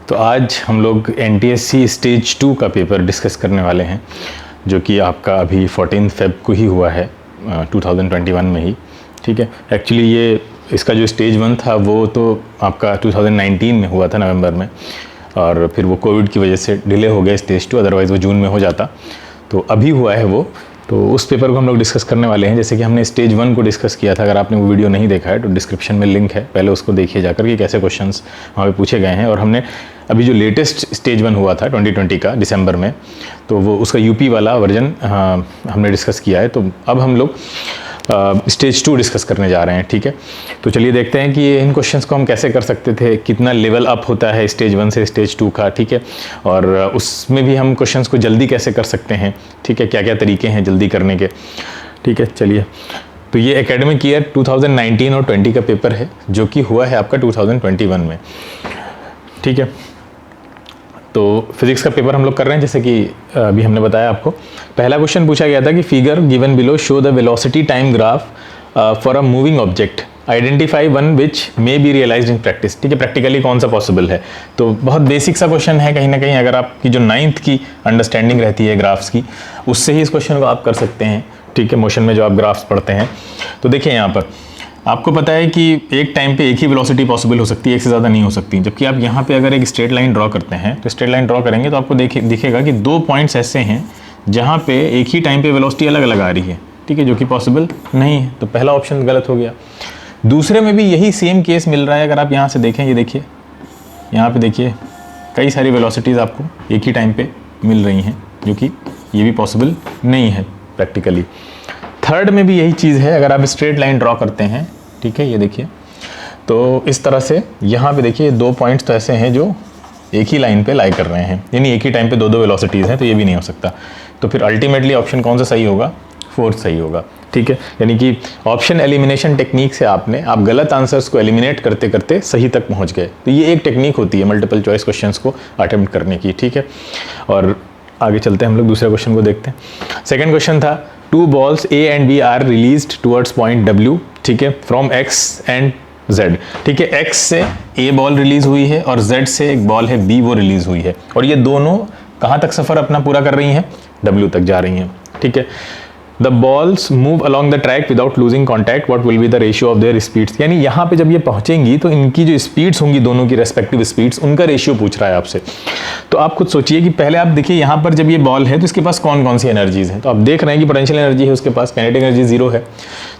तो आज हम लोग NTSC स्टेज 2 का पेपर डिस्कस करने वाले हैं, जो कि आपका अभी 14 फेब को ही हुआ है 2021 में ही। ठीक है, एक्चुअली ये इसका जो स्टेज 1 था वो तो आपका 2019 में हुआ था नवंबर में, और फिर वो कोविड की वजह से डिले हो गया स्टेज 2, अदरवाइज़ वो जून में हो जाता। तो अभी हुआ है वो, तो उस पेपर को हम लोग डिस्कस करने वाले हैं। जैसे कि हमने स्टेज 1 को डिस्कस किया था, अगर आपने वो वीडियो नहीं देखा है तो डिस्क्रिप्शन में लिंक है, पहले उसको देखिए जाकर कि कैसे क्वेश्चंस वहाँ पे पूछे गए हैं। और हमने अभी जो लेटेस्ट स्टेज 1 हुआ था 2020 का दिसंबर में, तो वो उसका यूपी वाला वर्जन हमने डिस्कस किया है। तो अब हम लोग स्टेज 2 डिस्कस करने जा रहे हैं। ठीक है, तो चलिए देखते हैं कि इन क्वेश्चंस को हम कैसे कर सकते थे, कितना लेवल अप होता है स्टेज 1 से स्टेज 2 का। ठीक है, और उसमें भी हम क्वेश्चंस को जल्दी कैसे कर सकते हैं। ठीक है, क्या क्या तरीके हैं जल्दी करने के। ठीक है, चलिए, तो ये एकेडमिक ईयर 2019 और 20 का पेपर है, जो कि हुआ है आपका 2021 में। ठीक है, तो फिजिक्स का पेपर हम लोग कर रहे हैं। जैसे कि अभी हमने बताया आपको, पहला क्वेश्चन पूछा गया था कि figure given below show the velocity time graph for a moving object, identify one which may be realised in practice. ठीक है, प्रैक्टिकली कौन सा पॉसिबल है। तो बहुत बेसिक सा क्वेश्चन है, कहीं ना कहीं अगर आपकी जो 9th की अंडरस्टैंडिंग रहती है ग्राफ्स की, उससे ही इस क्वेश्चन को आप कर सकते हैं। ठीक है, मोशन में जो आप ग्राफ्स पढ़ते हैं, तो देखिए यहाँ पर आपको पता है कि एक टाइम पे एक ही वेलोसिटी पॉसिबल हो सकती है, एक से ज़्यादा नहीं हो सकती। जबकि आप यहाँ पे अगर एक स्ट्रेट लाइन ड्रॉ करते हैं, तो स्ट्रेट लाइन ड्रॉ करेंगे तो आपको दिखेगा कि 2 पॉइंट्स ऐसे हैं जहाँ पे एक ही टाइम पे वेलोसिटी अलग अलग आ रही है। ठीक है, जो कि पॉसिबल नहीं है, तो पहला ऑप्शन गलत हो गया। दूसरे में भी यही सेम केस मिल रहा है। अगर आप यहाँ से देखें, ये देखिए यहाँ पे देखिए कई सारी वेलोसिटीज़ आपको एक ही टाइम पे मिल रही हैं, जो कि ये भी पॉसिबल नहीं है प्रैक्टिकली। थर्ड में भी यही चीज़ है, अगर आप स्ट्रेट लाइन ड्रॉ करते हैं, ठीक है, ये देखिए, तो इस तरह से यहाँ पे देखिए 2 पॉइंट्स तो ऐसे हैं जो एक ही लाइन पे लाई कर रहे हैं, यानी एक ही टाइम पे 2 वेलोसिटीज़ हैं, तो ये भी नहीं हो सकता। तो फिर अल्टीमेटली ऑप्शन कौन सा सही होगा? 4th सही होगा। ठीक है, यानी कि ऑप्शन एलिमिनेशन टेक्निक से आप गलत आंसर्स को एलिमिनेट करते करते सही तक पहुँच गए। तो ये एक टेक्निक होती है मल्टीपल चॉइस क्वेश्चंस को अटेम्प्ट करने की। ठीक है, और आगे चलते हैं, हम लोग दूसरे क्वेश्चन को देखते हैं। सेकेंड क्वेश्चन था, 2 balls A and B are released towards point W, ठीक है, फ्रॉम X एंड Z। ठीक है, X से A बॉल रिलीज हुई है और Z से एक बॉल है B, वो रिलीज हुई है, और ये दोनों कहाँ तक सफ़र अपना पूरा कर रही हैं? W तक जा रही हैं। ठीक है, the balls move along the track without losing contact, what will be the ratio of their speeds. यानी यहाँ पे जब ये पहुँचेंगी तो इनकी जो स्पीड्स होंगी, दोनों की रेस्पेक्टिव स्पीड्स, उनका रेशियो पूछ रहा है आपसे। तो आप खुद सोचिए कि पहले आप देखिए यहाँ पर जब ये बॉल है तो इसके पास कौन कौन सी एनर्जीज हैं। तो आप देख रहे हैं कि पोटेंशियल एनर्जी है उसके पास, काइनेटिक एनर्जी 0 है।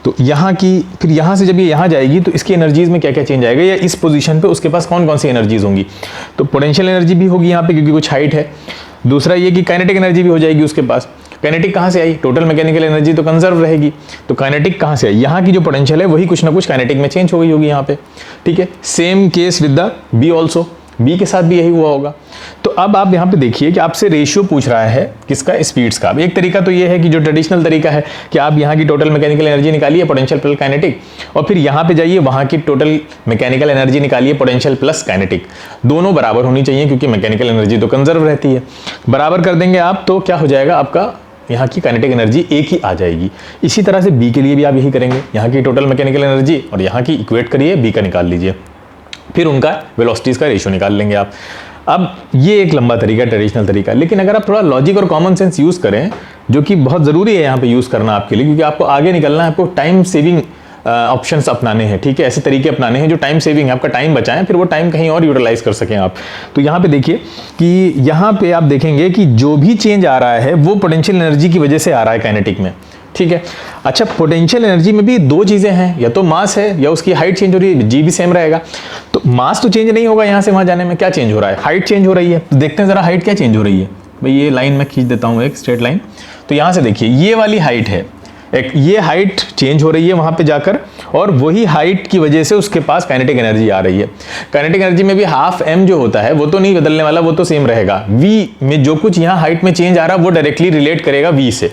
तो यहाँ की, फिर यहाँ से जब ये यहाँ जाएगी तो इसकी एनर्जीज में क्या क्या चेंज आएगा, या इस पोजीशन पे उसके पास कौन कौन सी एनर्जीज होंगी। तो पोटेंशियल एनर्जी भी होगी यहाँ पे, क्योंकि कुछ हाइट है। दूसरा ये कि काइनेटिक एनर्जी भी हो जाएगी उसके पास। काइनेटिक कहाँ से आई? टोटल मैकेनिकल एनर्जी तो कंजर्व रहेगी, तो काइनेटिक कहाँ से आई? यहाँ की जो पोटेंशियल है वही कुछ ना कुछ काइनेटिक में चेंज हो गई होगी यहाँ पे। ठीक है, same case with the B also, B के साथ भी यही हुआ होगा। तो अब आप यहाँ पे देखिए कि आपसे रेशियो पूछ रहा है किसका? स्पीड्स का। अब एक तरीका तो ये है कि जो ट्रेडिशनल तरीका है कि आप यहाँ की टोटल मैकेनिकल एनर्जी निकालिए, पोटेंशियल प्लस काइनेटिक, और फिर यहाँ पे जाइए, वहाँ की टोटल मैकेनिकल एनर्जी निकालिए, पोटेंशियल प्लस काइनेटिक। दोनों बराबर होनी चाहिए, क्योंकि मैकेनिकल एनर्जी तो कंजर्व रहती है। बराबर कर देंगे आप तो क्या हो जाएगा? आपका यहाँ की काइनेटिक एनर्जी एक ही आ जाएगी। इसी तरह से बी के लिए भी आप यही करेंगे, यहाँ की टोटल मैकेनिकल एनर्जी और यहाँ की इक्वेट करिए, बी का निकाल लीजिए, फिर उनका वेलोसिटीज़ का रेशियो निकाल लेंगे आप। अब ये एक लंबा तरीका, ट्रेडिशनल तरीका, लेकिन अगर आप थोड़ा लॉजिक और कॉमन सेंस यूज़ करें, जो कि बहुत ज़रूरी है यहाँ पे यूज़ करना आपके लिए, क्योंकि आपको आगे निकलना है, आपको टाइम सेविंग ऑप्शंस अपनाने हैं। ठीक है, ऐसे तरीके अपनाने हैं जो टाइम सेविंग है, आपका टाइम बचाएं, फिर वो टाइम कहीं और यूटिलाइज कर सकें आप। तो यहाँ पे देखिए कि यहाँ पे आप देखेंगे कि जो भी चेंज आ रहा है वो पोटेंशियल एनर्जी की वजह से आ रहा है काइनेटिक में। ठीक है, अच्छा, पोटेंशियल एनर्जी में भी 2 चीज़ें हैं, या तो मास है या उसकी हाइट चेंज हो रही है, जी भी सेम रहेगा। तो मास तो चेंज नहीं होगा यहाँ से वहाँ जाने में, क्या चेंज हो रहा है? हाइट चेंज हो रही है। तो देखते हैं ज़रा हाइट क्या चेंज हो रही है। भाई ये लाइन मैं खींच देता हूँ, एक स्ट्रेट लाइन। तो यहाँ से देखिए ये वाली हाइट है, एक ये हाइट चेंज हो रही है वहाँ पे जाकर, और वही हाइट की वजह से उसके पास काइनेटिक एनर्जी आ रही है। काइनेटिक एनर्जी में भी हाफ m जो होता है वो तो नहीं बदलने वाला, वो तो सेम रहेगा। v में जो कुछ यहाँ हाइट में चेंज आ रहा है वो डायरेक्टली रिलेट करेगा v से।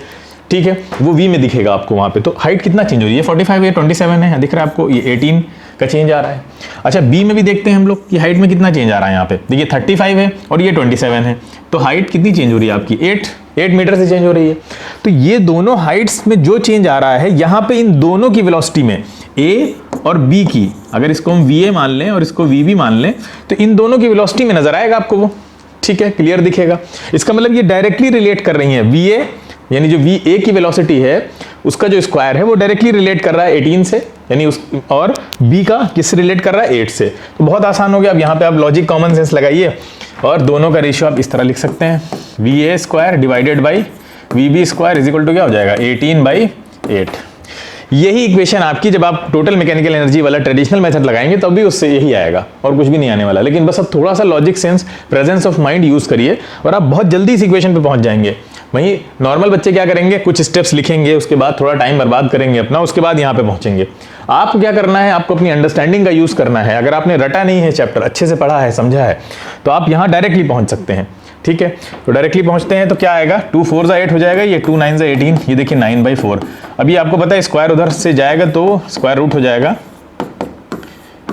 ठीक है, वो v में दिखेगा आपको वहाँ पे। तो हाइट कितना चेंज हो रही है? 45 या 27 है, दिख रहा है आपको, ये 18 का चेंज आ रहा है। अच्छा बी में भी देखते हैं हम लोग कि हाइट में कितना चेंज आ रहा है। यहाँ पे देखिए 35 है और ये 27 है, तो हाइट कितनी चेंज हो रही है आपकी 8 मीटर से चेंज हो रही है। तो ये दोनों हाइट्स में जो चेंज आ रहा है यहाँ पे इन दोनों की वेलोसिटी में ए और बी की, अगर इसको हम वी ए मान लें और इसको वी बी मान लें, तो इन दोनों की वेलोसिटी में नजर आएगा आपको वो, ठीक है, क्लियर दिखेगा। इसका मतलब ये डायरेक्टली रिलेट कर रही है, वी ए यानी जो वी ए की वेलोसिटी है उसका जो स्क्वायर है वो डायरेक्टली रिलेट कर रहा है 18 से, यानी उस, और बी का किससे रिलेट कर रहा है 8 से। तो बहुत आसान हो गया। अब यहाँ पे आप लॉजिक कॉमन सेंस लगाइए और दोनों का रेशियो आप इस तरह लिख सकते हैं, V A square divided by V B square is equal to क्या हो जाएगा 18/8। यही इक्वेशन आपकी जब आप टोटल मैकेनिकल एनर्जी वाला ट्रेडिशनल मेथड लगाएंगे तब भी उससे यही आएगा और कुछ भी नहीं आने वाला। लेकिन बस अब थोड़ा सा logic sense, presence of mind use करिए और आप बहुत जल्दी इस इक्वेशन पे पहुंच जाएंगे। वहीं नॉर्मल बच्चे क्या करेंगे, कुछ स्टेप्स लिखेंगे, उसके बाद थोड़ा टाइम बर्बाद करेंगे अपना, उसके बाद यहाँ पे पहुंचेंगे। आपको क्या करना है, आपको अपनी अंडरस्टैंडिंग का यूज करना है। अगर आपने रटा नहीं है चैप्टर, अच्छे से पढ़ा है, समझा है, तो आप यहाँ डायरेक्टली पहुंच सकते हैं। ठीक है, तो डायरेक्टली पहुंचते हैं तो क्या आएगा, 2 4 8 हो जाएगा, ये 2 9 18, ये देखिए 9/4। अभी आपको पता है स्क्वायर उधर से जाएगा तो स्क्वायर रूट हो जाएगा,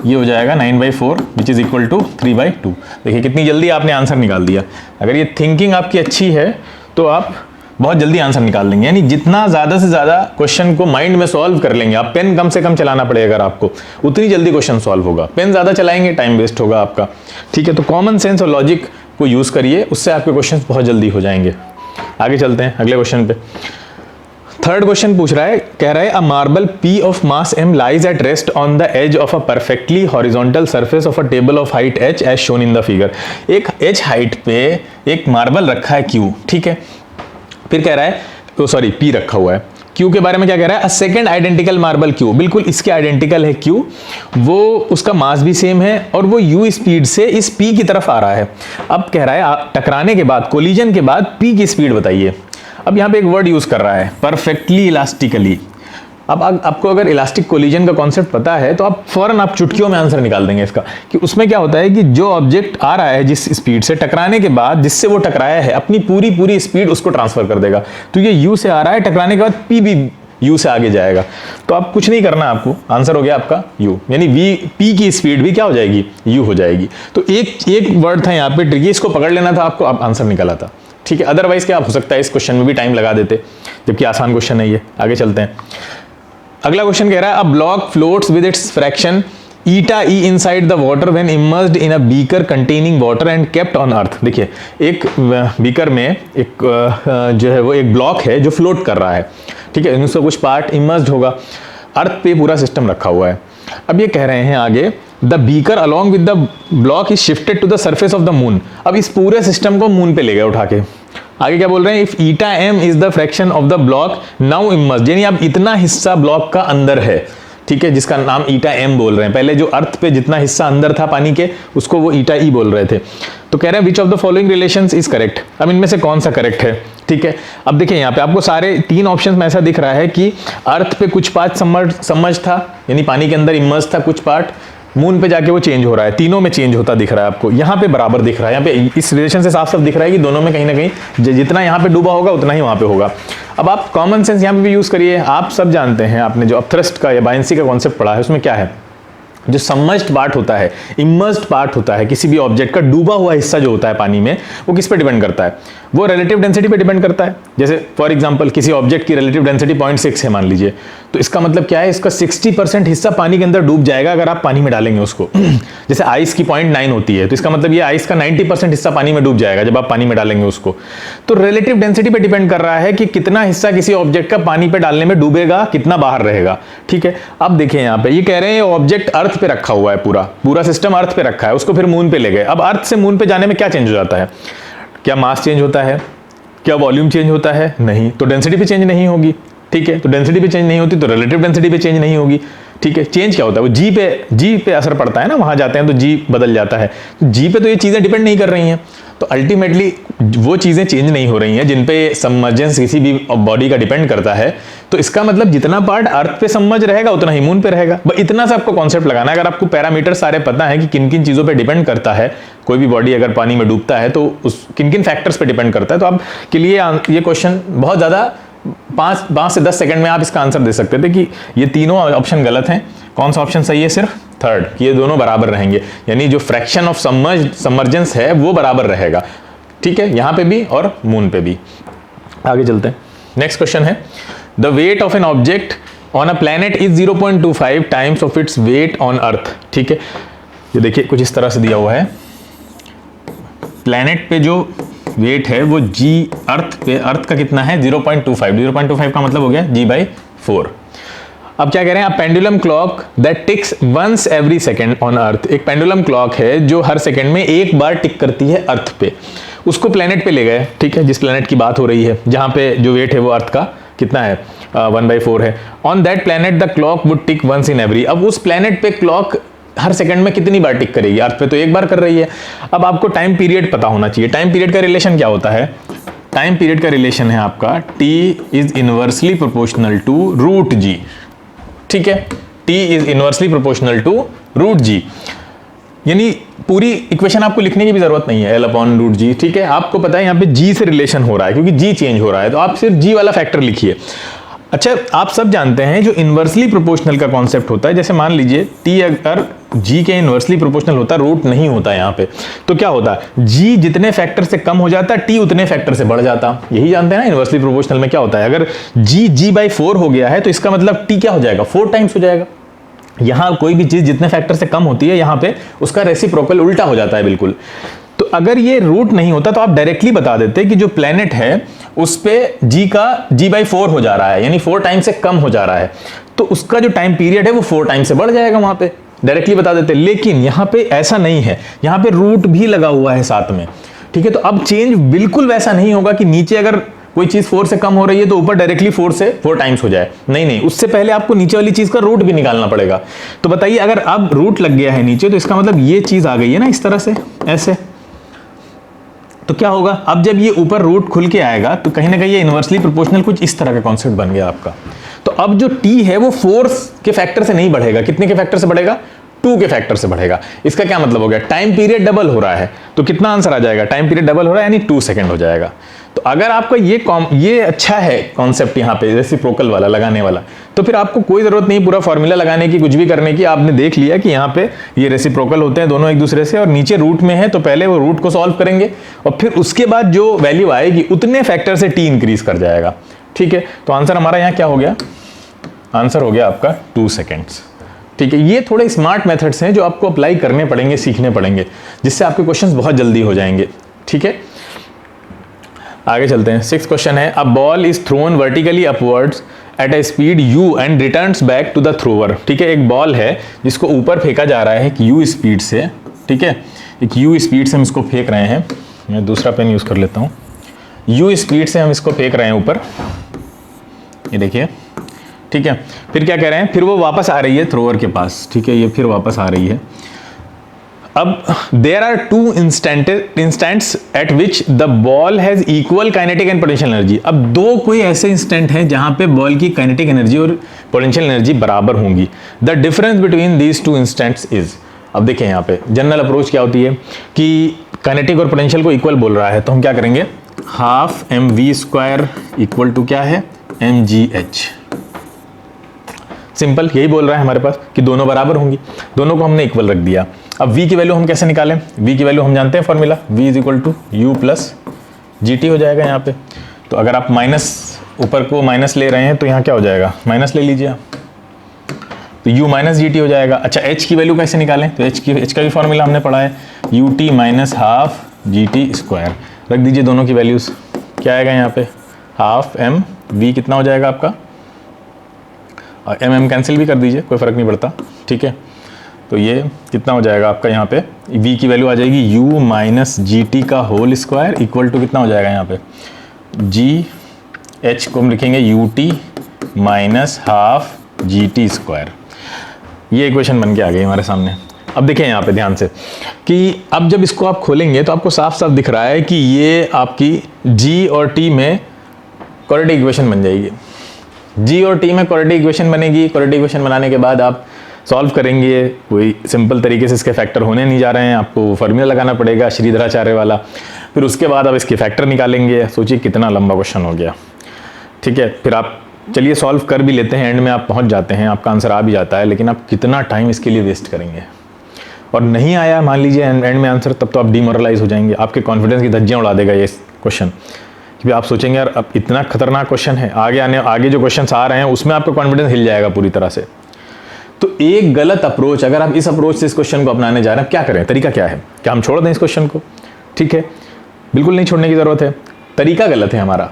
ये हो जाएगा 9/4 विच इज इक्वल टू 3/2। देखिए कितनी जल्दी आपने आंसर निकाल दिया। अगर ये थिंकिंग आपकी अच्छी है तो आप बहुत जल्दी आंसर निकाल लेंगे। यानी जितना ज़्यादा से ज़्यादा क्वेश्चन को माइंड में सॉल्व कर लेंगे आप, पेन कम से कम चलाना पड़ेगा अगर आपको, उतनी जल्दी क्वेश्चन सॉल्व होगा। पेन ज़्यादा चलाएंगे टाइम वेस्ट होगा आपका। ठीक है, तो कॉमन सेंस और लॉजिक को यूज़ करिए, उससे आपके क्वेश्चन बहुत जल्दी हो जाएंगे। आगे चलते हैं अगले क्वेश्चन पे। थर्ड क्वेश्चन पूछ रहा है, कह रहा है a marble P of mass m lies at rest on the edge of a perfectly horizontal surface of a table of height h as shown in the figure. एक h height पे एक marble रखा है q, ठीक है, फिर कह रहा है तो सॉरी p रखा हुआ है। Q के बारे में क्या कह रहा है, a second identical marble Q, बिल्कुल इसके आइडेंटिकल है Q, वो उसका मास भी सेम है और वो U स्पीड से इस P की तरफ आ रहा है। अब कह रहा है टकराने के बाद, कोलिजन के बाद P की स्पीड बताइए। अब यहाँ पे एक वर्ड यूज कर रहा है, परफेक्टली इलास्टिकली। अब आपको अगर इलास्टिक कोलिजन का कॉन्सेप्ट पता है तो आप फौरन आप चुटकियों में आंसर निकाल देंगे इसका, कि उसमें क्या होता है कि जो ऑब्जेक्ट आ रहा है जिस स्पीड से, टकराने के बाद जिससे वो टकराया है अपनी पूरी स्पीड उसको ट्रांसफर कर देगा। तो ये U से आ रहा है, टकराने के बाद P भी U से आगे जाएगा। तो आप कुछ नहीं करना, आपको आंसर हो गया आपका U, यानी P की स्पीड भी क्या हो जाएगी, U हो जाएगी। तो एक वर्ड था यहाँ पे ट्रिकी, इसको पकड़ लेना था आपको, आप आंसर निकाला था। ठीक है, अदरवाइज क्या हो सकता है, इस क्वेश्चन में भी टाइम लगा देते, जबकि आसान क्वेश्चन है ये। आगे चलते हैं। अगला क्वेश्चन कह रहा है a block floats with its fraction eta E inside the water when immersed in a beaker containing water and kept on earth. देखिए एक बीकर में एक जो है वो एक ब्लॉक है जो फ्लोट कर रहा है, ठीक है, उसका कुछ पार्ट इमर्स्ड होगा, अर्थ पे पूरा सिस्टम रखा हुआ है। अब ये कह रहे हैं आगे, the beaker along with the block is shifted to the surface of the moon. अब इस पूरे सिस्टम को मून पे ले गए उठा के। आगे क्या बोल रहे हैं, if eta M is the fraction of the block now immersed, यानी अब इतना हिस्सा ब्लॉक का अंदर है, ठीक है, जिसका नाम ईटा एम बोल रहे हैं। पहले जो अर्थ पे जितना हिस्सा अंदर था पानी के, उसको वो ईटा ई बोल रहे थे। तो कह रहे हैं विच of the following relations is correct. अब इनमें से कौन सा करेक्ट है, ठीक है। अब देखिए यहाँ पे आपको सारे 3 ऑप्शंस में ऐसा दिख रहा है कि अर्थ पे कुछ पार्ट सबमर्ज था, यानी पानी के अंदर इमर्ज था, कुछ पार्ट मून पे जाके वो चेंज हो रहा है, तीनों में चेंज होता दिख रहा है आपको। यहाँ पे बराबर दिख रहा है, यहाँ पे इस रिलेशन से साफ साफ दिख रहा है कि दोनों में कहीं ना कहीं जितना यहाँ पे डूबा होगा उतना ही वहाँ पे होगा। अब आप कॉमन सेंस यहाँ पे भी यूज करिए। आप सब जानते हैं, आपने जो अपथ्रस्ट का या बायंसी का कॉन्सेप्ट पढ़ा है, उसमें क्या है, जो सबमर्ज्ड पार्ट होता है, इमर्ज्ड पार्ट होता है, किसी भी ऑब्जेक्ट का डूबा हुआ हिस्सा जो होता है पानी में, वो किस पे डिपेंड करता है, वो रिलेटिव डेंसिटी पे डिपेंड करता है। जैसे फॉर एग्जांपल किसी ऑब्जेक्ट की रिलेटिव डेंसिटी 0.6 है मान लीजिए, तो इसका मतलब क्या है, इसका 60% हिस्सा पानी के अंदर डूब जाएगा अगर आप पानी में डालेंगे उसको। जैसे आइस की 0.9 होती है, तो इसका मतलब ये आइस का 90% हिस्सा पानी में डूब जाएगा जब आप पानी में डालेंगे उसको। तो रिलेटिव डेंसिटी पे डिपेंड कर रहा है कि कितना हिस्सा किसी ऑब्जेक्ट का पानी पे डालने में डूबेगा, कितना बाहर रहेगा, ठीक है। अब देखिए यहाँ पे ये कह रहे हैं ऑब्जेक्ट अर्थ पे रखा हुआ है, पूरा सिस्टम अर्थ पे रखा है, उसको फिर मून पे ले गए। अब अर्थ से मून पे जाने में क्या चेंज हो जाता है, क्या मास चेंज होता है, क्या वॉल्यूम चेंज होता है, नहीं। तो डेंसिटी पे चेंज नहीं होगी, ठीक है। तो डेंसिटी पे चेंज नहीं होती तो रिलेटिव डेंसिटी पे चेंज नहीं होगी, ठीक है। चेंज क्या होता है, वो जी पे असर पड़ता है ना, वहां जाते हैं तो जी बदल जाता है। तो जी पे तो ये चीजें डिपेंड नहीं कर रही हैं, तो अल्टीमेटली वो चीजें चेंज नहीं हो रही हैं जिन पे सबमर्जेंस किसी भी बॉडी का डिपेंड करता है। तो इसका मतलब जितना पार्ट अर्थ पे सबमर्ज रहेगा उतना ही मून पे रहेगा। इतना सा आपको कॉन्सेप्ट लगाना है। अगर आपको पैरामीटर सारे पता है कि किन किन चीजों पे डिपेंड करता है, कोई भी बॉडी अगर पानी में डूबता है तो उस किन किन फैक्टर्स पे डिपेंड करता है, तो आपके लिए ये क्वेश्चन बहुत ज्यादा 5 से 10 सेकंड में आप इसका आंसर दे सकते थे कि ये तीनों ऑप्शन गलत हैं, कौन सा ऑप्शन सही है, सिर्फ थर्ड, कि ये दोनों बराबर रहेंगे, यानी जो फ्रैक्शन ऑफ सबमर्जेंस है वो बराबर रहेगा। ठीक है, यहां पे भी और मून पे भी। आगे चलते हैं, नेक्स्ट क्वेश्चन है the weight of an object on a planet is 0.25 times of its weight on earth. ठीक है, ये देखिए कुछ इस तरह से दिया हुआ है, प्लैनेट पे जो वेट है वो जी अर्थ पे, अर्थ का कितना है 0.25, 0.25 का मतलब हो गया g/4। अब क्या कह रहे हैं, आप pendulum clock that ticks once every second on earth, एक पेंडुलम क्लॉक है जो हर सेकेंड में एक बार टिक करती है अर्थ पे, उसको प्लैनेट पे ले गए। ठीक है, जिस प्लैनेट की बात हो रही है, जहां पे जो वेट है वो अर्थ का कितना है 1/4 है। On that planet the clock would tick once in every, अब उस प्लैनेट पे क्लॉक हर सेकंड में कितनी बार टिक करेगी, अर्थ पे तो एक बार कर रही है। अब आपको टाइम पीरियड पता होना चाहिए, टाइम पीरियड का रिलेशन क्या होता है, टाइम पीरियड का रिलेशन है आपका t is inversely proportional to root g. ठीक है, t is inversely proportional to root g, यानी पूरी इक्वेशन आपको लिखने की भी जरूरत नहीं है, L/√g। ठीक है, आपको पता है यहाँ पे g से रिलेशन हो रहा है क्योंकि g चेंज हो रहा है, तो आप सिर्फ g वाला फैक्टर लिखिए। अच्छा, आप सब जानते हैं जो इनवर्सली प्रोपोर्शनल का कॉन्सेप्ट होता है, जैसे मान लीजिए t अगर g के इनवर्सली प्रोपोर्शनल होता है, रूट नहीं होता यहाँ पे, तो क्या होता है g जितने फैक्टर से कम हो जाता है t उतने फैक्टर से बढ़ जाता। यही जानते हैं ना, इनवर्सली प्रोपोर्शनल में क्या होता है, अगर g g/4 हो गया है तो इसका मतलब t क्या हो जाएगा 4 टाइम्स हो जाएगा। यहां कोई भी चीज जितने फैक्टर से कम होती है यहां पे उसका रेसिप्रोकल उल्टा हो जाता है बिल्कुल। तो अगर ये रूट नहीं होता तो आप डायरेक्टली बता देते कि जो प्लेनेट है उस पे g का g/4 हो जा रहा है, यानी 4 टाइम से कम हो जा रहा है, तो उसका जो टाइम पीरियड है वो 4 टाइम से बढ़ जाएगा, वहां पे डायरेक्टली बता देते। लेकिन यहां पे ऐसा नहीं है, यहां पे रूट भी लगा हुआ है साथ में। ठीक है, तो अब चेंज बिल्कुल वैसा नहीं होगा कि नीचे अगर कोई चीज 4 से कम हो रही है तो ऊपर डायरेक्टली 4 से 4 टाइम्स हो जाए, नहीं नहीं, उससे पहले आपको नीचे वाली चीज का रूट भी निकालना पड़ेगा। तो बताइए, अगर अब रूट लग गया है नीचे तो इसका मतलब ये चीज आ गई है ना इस तरह से, ऐसे, तो क्या होगा, अब जब ये ऊपर रूट खुल के आएगा तो कहीं ना कहीं ये इनवर्सली प्रोपोर्शनल कुछ इस तरह का कॉन्सेप्ट बन गया आपका। तो अब जो t है वो 4 के फैक्टर से नहीं बढ़ेगा, कितने के फैक्टर से बढ़ेगा, 2 के फैक्टर से बढ़ेगा। इसका क्या मतलब हो गया, टाइम पीरियड डबल हो रहा है, तो कितना आंसर आ जाएगा, टाइम पीरियड डबल हो रहा है यानी 2 सेकंड हो जाएगा। तो अगर आपका ये अच्छा है कॉन्सेप्ट यहाँ पे रेसिप्रोकल वाला लगाने वाला, तो फिर आपको कोई जरूरत नहीं पूरा फॉर्मूला लगाने की, कुछ भी करने की। आपने देख लिया कि यहाँ पे ये रेसिप्रोकल होते हैं दोनों एक दूसरे से, और नीचे रूट में है तो पहले वो रूट को सॉल्व करेंगे और फिर उसके बाद जो वैल्यू आएगी उतने फैक्टर से t इंक्रीज कर जाएगा। ठीक है, तो आंसर हमारा यहाँ क्या हो गया, आंसर हो गया आपका 2 सेकेंड्स। ठीक है, ये थोड़े स्मार्ट मेथड्स हैं जो आपको अप्लाई करने पड़ेंगे, सीखने पड़ेंगे, जिससे आपके क्वेश्चंस बहुत जल्दी हो जाएंगे। ठीक है, आगे चलते हैं। 6th क्वेश्चन है a ball is thrown vertically upwards at a speed u and returns back to the thrower. ठीक है, एक बॉल है जिसको ऊपर फेंका जा रहा है एक u स्पीड से। ठीक है, एक u स्पीड से हम इसको फेंक रहे हैं, मैं दूसरा पेन यूज कर लेता हूँ। u स्पीड से हम इसको फेंक रहे हैं ऊपर, ये देखिए। ठीक है, फिर क्या कह रहे हैं, फिर वो वापस आ रही है थ्रोवर के पास। ठीक है, ये फिर वापस आ रही है। अब there are 2 instants at which the ball has equal kinetic and potential energy. अब 2 कोई ऐसे इंस्टेंट हैं जहां पे बॉल की काइनेटिक एनर्जी और पोटेंशियल एनर्जी बराबर होंगी। The difference between these 2 instants is, अब देखें यहाँ पे जनरल अप्रोच क्या होती है कि काइनेटिक और पोटेंशियल को इक्वल बोल रहा है, तो हम क्या करेंगे, हाफ mv² इक्वल टू क्या है, mgh। सिंपल यही बोल रहा है हमारे पास कि दोनों बराबर होंगी, दोनों को हमने इक्वल रख दिया। अब v की वैल्यू हम कैसे निकालें, v की वैल्यू हम जानते हैं formula, v is equal to u plus gt हो जाएगा यहाँ पे। तो अगर आप माइनस, ऊपर को माइनस ले रहे हैं तो यहाँ क्या हो जाएगा, माइनस ले लीजिए आप, तो u माइनस जी टी हो जाएगा। अच्छा, h की वैल्यू कैसे निकालें, तो h का भी फॉर्मूला हमने पढ़ा है, ut minus half G T square. रख दीजिए दोनों की वैल्यूज़, क्या आएगा यहाँ पे, हाफ m, v कितना हो जाएगा आपका, और m कैंसिल भी कर दीजिए, कोई फ़र्क नहीं पड़ता। ठीक है, तो ये कितना हो जाएगा आपका, यहाँ पे v की वैल्यू आ जाएगी u माइनस जी टी का होल स्क्वायर इक्वल टू कितना हो जाएगा यहाँ पे, g h को हम लिखेंगे ut minus half G T square. ये इक्वेशन बन के आ गई हमारे सामने। अब देखें यहाँ पे ध्यान से कि अब जब इसको आप खोलेंगे तो आपको साफ साफ दिख रहा है कि ये आपकी g और t में क्वाड्रेटिक इक्वेशन बन जाएगी। g और t में क्वाड्रेटिक इक्वेशन बनेगी। क्वाड्रेटिक इक्वेशन बनाने के बाद आप सॉल्व करेंगे, कोई सिंपल तरीके से इसके फैक्टर होने नहीं जा रहे हैं, आपको फॉर्मूला लगाना पड़ेगा श्रीधराचार्य वाला, फिर उसके बाद आप इसके फैक्टर निकालेंगे। सोचिए कितना लंबा क्वेश्चन हो गया। ठीक है, फिर आप चलिए सॉल्व कर भी लेते हैं, एंड में आप पहुंच जाते हैं, आपका आंसर आ भी जाता है, लेकिन आप कितना टाइम इसके लिए वेस्ट करेंगे। और नहीं आया मान लीजिए एंड में आंसर, तब तो आप डिमोरलाइज हो जाएंगे, आपके कॉन्फिडेंस की धज्जियां उड़ा देगा ये क्वेश्चन, कि आप सोचेंगे यार अब इतना खतरनाक क्वेश्चन है, आगे जो क्वेश्चन आ रहे हैं उसमें आपका कॉन्फिडेंस हिल जाएगा पूरी तरह से। तो एक गलत अप्रोच, अगर आप इस अप्रोच से इस क्वेश्चन को अपनाने जा रहे हैं, क्या करें, तरीका क्या है, क्या हम छोड़ दें इस क्वेश्चन को? ठीक है, बिल्कुल नहीं छोड़ने की जरूरत है, तरीका गलत है हमारा।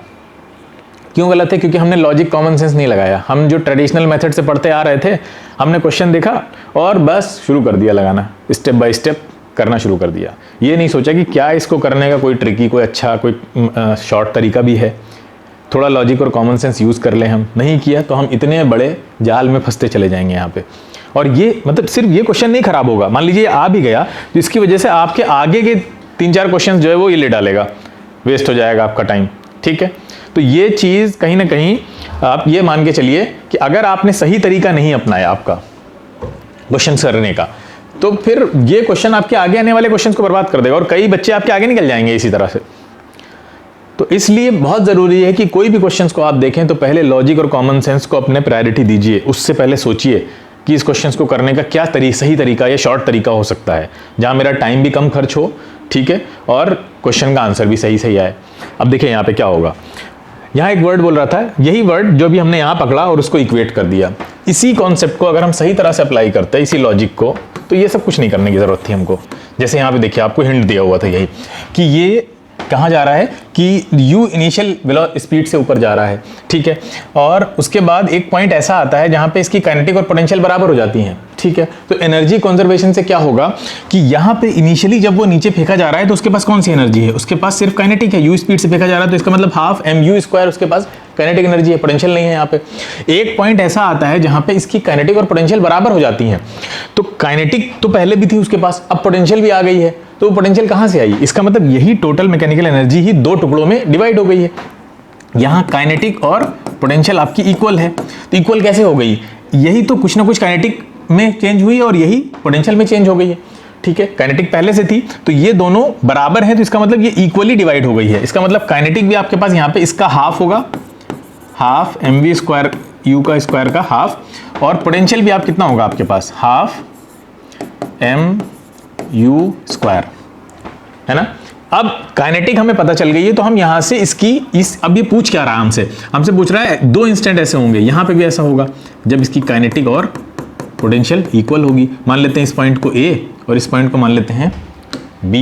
क्यों गलत है? क्योंकि हमने लॉजिक कॉमन सेंस नहीं लगाया। हम जो ट्रेडिशनल मेथड से पढ़ते आ रहे थे, हमने क्वेश्चन देखा और बस शुरू कर दिया लगाना, स्टेप बाय स्टेप करना शुरू कर दिया। ये नहीं सोचा कि क्या इसको करने का कोई ट्रिकी, कोई अच्छा, कोई शॉर्ट तरीका भी है, थोड़ा लॉजिक और कॉमन सेंस यूज़ कर लें। हम नहीं किया तो हम इतने बड़े जाल में फंसते चले जाएंगे यहाँ पे। और ये मतलब सिर्फ ये क्वेश्चन नहीं खराब होगा, मान लीजिए आ भी गया तो इसकी वजह से आपके आगे के 3-4 क्वेश्चन जो है वो ये ले डालेगा, वेस्ट हो जाएगा आपका टाइम। ठीक है, तो ये चीज़ कहीं ना कहीं आप ये मान के चलिए कि अगर आपने सही तरीका नहीं अपनाया आपका क्वेश्चन करने का, तो फिर ये क्वेश्चन आपके आगे आने वाले क्वेश्चन को बर्बाद कर देगा और कई बच्चे आपके आगे निकल जाएंगे इसी तरह से। तो इसलिए बहुत ज़रूरी है कि कोई भी क्वेश्चंस को आप देखें तो पहले लॉजिक और कॉमन सेंस को अपने प्रायोरिटी दीजिए। उससे पहले सोचिए कि इस क्वेश्चंस को करने का क्या सही तरीका या शॉर्ट तरीका हो सकता है, जहां मेरा टाइम भी कम खर्च हो, ठीक है, और क्वेश्चन का आंसर भी सही आए। अब देखिए यहाँ पे क्या होगा, यहाँ एक वर्ड बोल रहा था, यही वर्ड जो भी हमने यहाँ पकड़ा और उसको इक्वेट कर दिया। इसी कॉन्सेप्ट को अगर हम सही तरह से अप्लाई करते हैं, इसी लॉजिक को, तो ये सब कुछ नहीं करने की जरूरत थी हमको। जैसे यहाँ पे देखिए आपको हिंट दिया हुआ था यही कि ये कहाँ जा रहा है कि u इनिशियल स्पीड से ऊपर जा रहा है। ठीक है, और उसके बाद एक पॉइंट ऐसा आता है जहाँ पे इसकी काइनेटिक और पोटेंशियल बराबर हो जाती हैं। ठीक है, तो एनर्जी कंजर्वेशन से क्या होगा कि यहाँ पे इनिशियली जब वो नीचे फेंका जा रहा है तो उसके पास कौन सी एनर्जी है, उसके पास सिर्फ काइनेटिक है। u स्पीड से फेंका जा रहा है तो इसका मतलब हाफ mu² उसके पास काइनेटिक एनर्जी है, पोटेंशियल नहीं है। यहाँ पे एक पॉइंट ऐसा आता है जहाँ पे इसकी काइनेटिक और पोटेंशियल बराबर हो जाती हैं। तो काइनेटिक तो पहले भी थी उसके पास, अब पोटेंशियल भी आ गई है, तो पोटेंशियल कहाँ से आई? इसका मतलब यही टोटल मैकेनिकल एनर्जी ही 2 टुकड़ों में डिवाइड हो गई है। यहाँ काइनेटिक और पोटेंशियल आपकी इक्वल है, तो इक्वल कैसे हो गई? यही तो कुछ ना कुछ काइनेटिक में चेंज हुई और यही पोटेंशियल में चेंज हो गई है। ठीक है, काइनेटिक पहले से थी तो ये दोनों बराबर हैं, तो इसका मतलब ये इक्वली डिवाइड हो गई है। इसका मतलब काइनेटिक भी आपके पास यहाँ पे इसका हाफ होगा, हाफ mv² u का स्क्वायर का हाफ, और पोटेंशियल भी आप कितना होगा आपके पास, हाफ mu², है ना। अब काइनेटिक हमें पता चल गई है, तो हम यहां से अब ये पूछ क्या रहा है हमसे पूछ रहा है 2 इंस्टेंट ऐसे होंगे, यहां पे भी ऐसा होगा जब इसकी काइनेटिक और पोटेंशियल इक्वल होगी। मान लेते हैं इस पॉइंट को A और इस पॉइंट को मान लेते हैं B,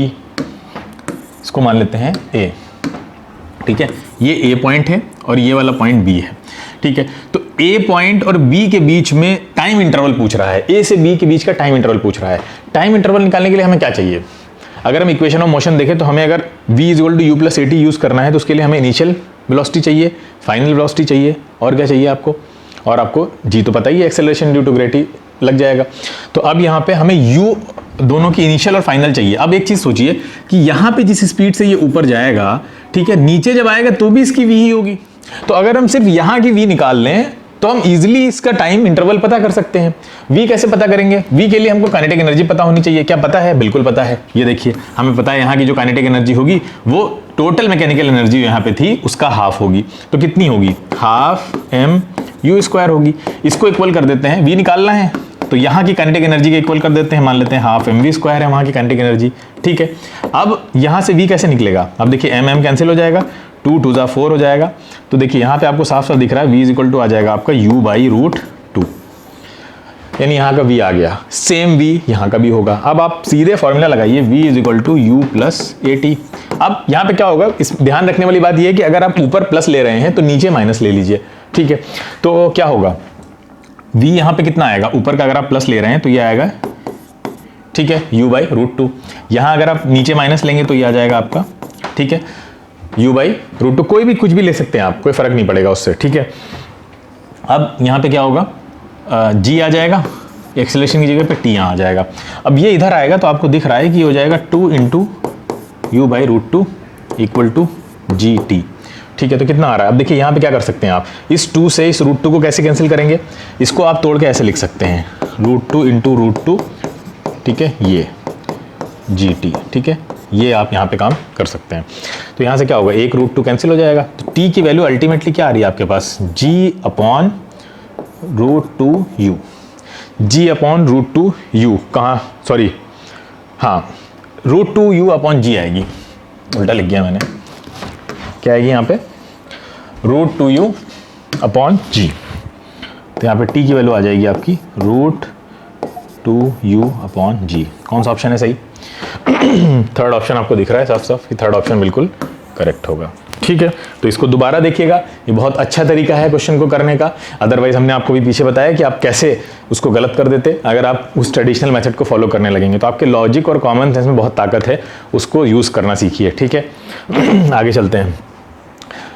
इसको मान लेते हैं A। ठीक है, ये A पॉइंट है और ये वाला पॉइंट B है। ठीक है, तो A पॉइंट और B के बीच में टाइम इंटरवल पूछ रहा है, A से B के बीच का टाइम इंटरवल पूछ रहा है। टाइम इंटरवल निकालने के लिए हमें क्या चाहिए? अगर हम इक्वेशन ऑफ मोशन देखें तो हमें अगर v = u + at यूज़ करना है तो उसके लिए हमें इनिशियल वेलोसिटी चाहिए, फाइनल वेलोसिटी चाहिए, और क्या चाहिए आपको? और आपको g तो पता ही है, एक्सेलरेशन ड्यू टू ग्रेविटी लग जाएगा। तो अब यहाँ पे हमें u दोनों की इनिशियल और फाइनल चाहिए। अब एक चीज़ सोचिए कि यहाँ पे जिस स्पीड से ये ऊपर जाएगा, ठीक है, नीचे जब आएगा तो भी इसकी v ही होगी। तो अगर हम सिर्फ यहाँ की v निकाल लें तो हम इजीली इसका टाइम इंटरवल पता कर सकते हैं। v कैसे पता करेंगे? v के लिए हमको काइनेटिक एनर्जी पता होनी चाहिए। क्या पता है? बिल्कुल पता है। ये देखिए हमें पता है यहाँ की जो काइनेटिक एनर्जी होगी वो टोटल मैकेनिकल एनर्जी यहाँ पे थी उसका हाफ होगी। तो कितनी होगी? हाफ mu² होगी। इसको इक्वल कर देते हैं, v निकालना है तो यहाँ की काइनेटिक एनर्जी के इक्वल कर देते हैं, मान लेते हैं हाफ mv² है वहाँ की काइनेटिक एनर्जी। ठीक है, अब यहाँ से v कैसे निकलेगा? अब देखिए m कैंसिल हो जाएगा, 2 2 = 4 हो जाएगा। तो देखिए यहाँ पे आपको साफ साफ दिख रहा है v = आ जाएगा आपका u/√2, यानी यहाँ का v आ गया। सेम v यहाँ का भी होगा। अब आप सीधे फॉर्मूला लगाइए, v = u + at। अब यहाँ पे क्या होगा, इस ध्यान रखने वाली बात ये है कि अगर आप ऊपर प्लस ले रहे हैं तो नीचे माइनस ले लीजिए। ठीक है, तो क्या होगा, v यहाँ पे कितना आएगा? ऊपर का अगर आप प्लस ले रहे हैं तो ये आएगा, ठीक है, u/√2। यहाँ अगर आप नीचे माइनस लेंगे तो ये आ जाएगा आपका, ठीक है, u/√2। कोई भी कुछ भी ले सकते हैं आप, कोई फर्क नहीं पड़ेगा उससे। ठीक है, अब यहाँ पे क्या होगा, g आ जाएगा, एक्सेलरेशन की जगह पे t यहाँ आ जाएगा। अब ये इधर आएगा तो आपको दिख रहा है कि हो जाएगा 2 × u/√2 = gt। ठीक है, तो कितना आ रहा है? अब देखिए यहाँ पे क्या कर सकते हैं आप, इस 2 से इस √2 को कैसे कैंसिल करेंगे? इसको आप तोड़ के ऐसे लिख सकते हैं, √2 × √2, ठीक है, ये GT, ठीक है, ये आप यहाँ पे काम कर सकते हैं। तो यहाँ से क्या होगा, एक √2 कैंसिल हो जाएगा, तो T की वैल्यू अल्टीमेटली क्या आ रही है आपके पास, G/√2U, G/√2U, कहाँ, सॉरी, हाँ, √2U/G आएगी, उल्टा लिख गया मैंने, क्या आएगी यहाँ पे, √2U/G। तो यहाँ पे T की वैल्यू आ जाएगी आपकी √2U/G। कौन सा ऑप्शन है सही, थर्ड ऑप्शन आपको दिख रहा है साफ साफ कि थर्ड ऑप्शन बिल्कुल करेक्ट होगा, ठीक है। तो इसको दोबारा देखिएगा, ये बहुत अच्छा तरीका है क्वेश्चन को करने का। अदरवाइज हमने आपको भी पीछे बताया कि आप कैसे उसको गलत कर देते अगर आप उस ट्रेडिशनल मेथड को फॉलो करने लगेंगे। तो आपके लॉजिक और कॉमन सेंस में बहुत ताकत है, उसको यूज़ करना सीखिए, ठीक है। आगे चलते हैं,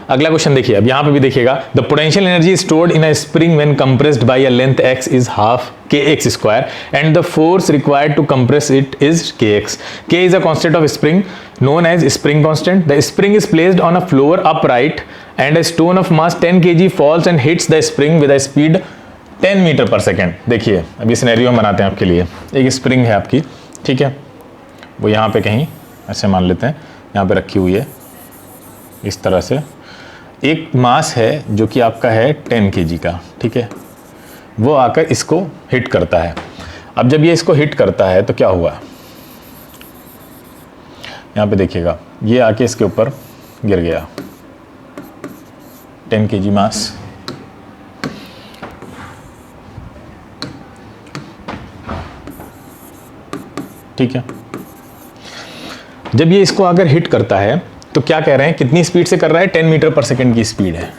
अगला क्वेश्चन देखिए। अब यहाँ पे भी देखिएगा, the potential energy stored in a spring when compressed by a length x is half kx² and the force required to compress it is kx. K is a constant of spring known as spring constant. The spring is placed on a floor upright and a stone of mass 10 kg falls and hits the spring with a speed 10 metre पर second. देखिए अभी scenario हम बनाते हैं आपके लिए। एक spring है आपकी, ठीक है, वो यहाँ पे कहीं ऐसे मान लेते हैं, यहाँ पे रखी हुई है इस तरह से। एक मास है जो कि आपका है 10 kg का, ठीक है, वो आकर इसको हिट करता है। अब जब ये इसको हिट करता है तो क्या हुआ, यहाँ पे देखिएगा, ये आके इसके ऊपर गिर गया, 10 kg मास, ठीक है। जब ये इसको अगर हिट करता है तो क्या कह रहे हैं, कितनी स्पीड से कर रहा है, 10 मीटर पर सेकेंड की स्पीड है।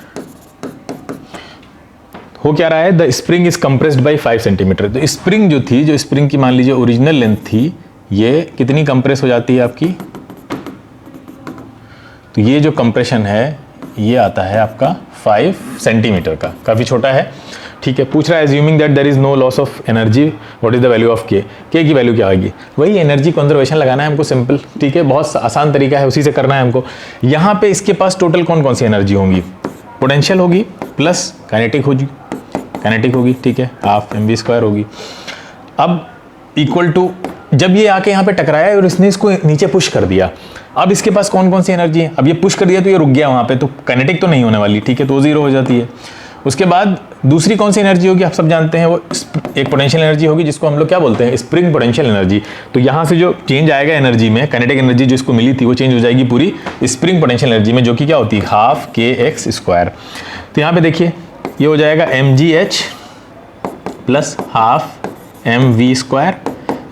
हो क्या रहा है, the spring is compressed by 5 centimetre. तो स्प्रिंग जो थी, जो स्प्रिंग की मान लीजिए ओरिजिनल लेंथ थी, ये कितनी कंप्रेस हो जाती है आपकी, तो ये जो कंप्रेशन है ये आता है आपका 5 सेंटीमीटर का, काफ़ी छोटा है, ठीक है। पूछ रहा है assuming that there is no loss of energy, what is the value of K की वैल्यू क्या आएगी, वही एनर्जी कंजर्वेशन लगाना है हमको, सिंपल, ठीक है, बहुत आसान तरीका है, उसी से करना है हमको। यहाँ पे इसके पास टोटल कौन कौन सी एनर्जी होंगी, पोटेंशियल होगी प्लस काइनेटिक होगी, ठीक है, हाफ mv² होगी। अब इक्वल टू, जब ये आके यहाँ पे टकराया और इसने इसको नीचे पुश कर दिया, अब इसके पास कौन कौन सी एनर्जी है, अब ये पुश कर दिया तो ये रुक गया वहाँ पे, तो काइनेटिक तो नहीं होने वाली, ठीक है, तो 0 हो जाती है। उसके बाद दूसरी कौन सी एनर्जी होगी, आप सब जानते हैं, वो एक पोटेंशियल एनर्जी होगी जिसको हम लोग क्या बोलते हैं, स्प्रिंग पोटेंशियल एनर्जी। तो यहाँ से जो चेंज आएगा एनर्जी में, काइनेटिक एनर्जी जो इसको मिली थी वो चेंज हो जाएगी पूरी स्प्रिंग पोटेंशियल एनर्जी में, जो कि क्या होती है, हाफ kx²। तो यहाँ पे देखिए ये हो जाएगा mgh plus half mv²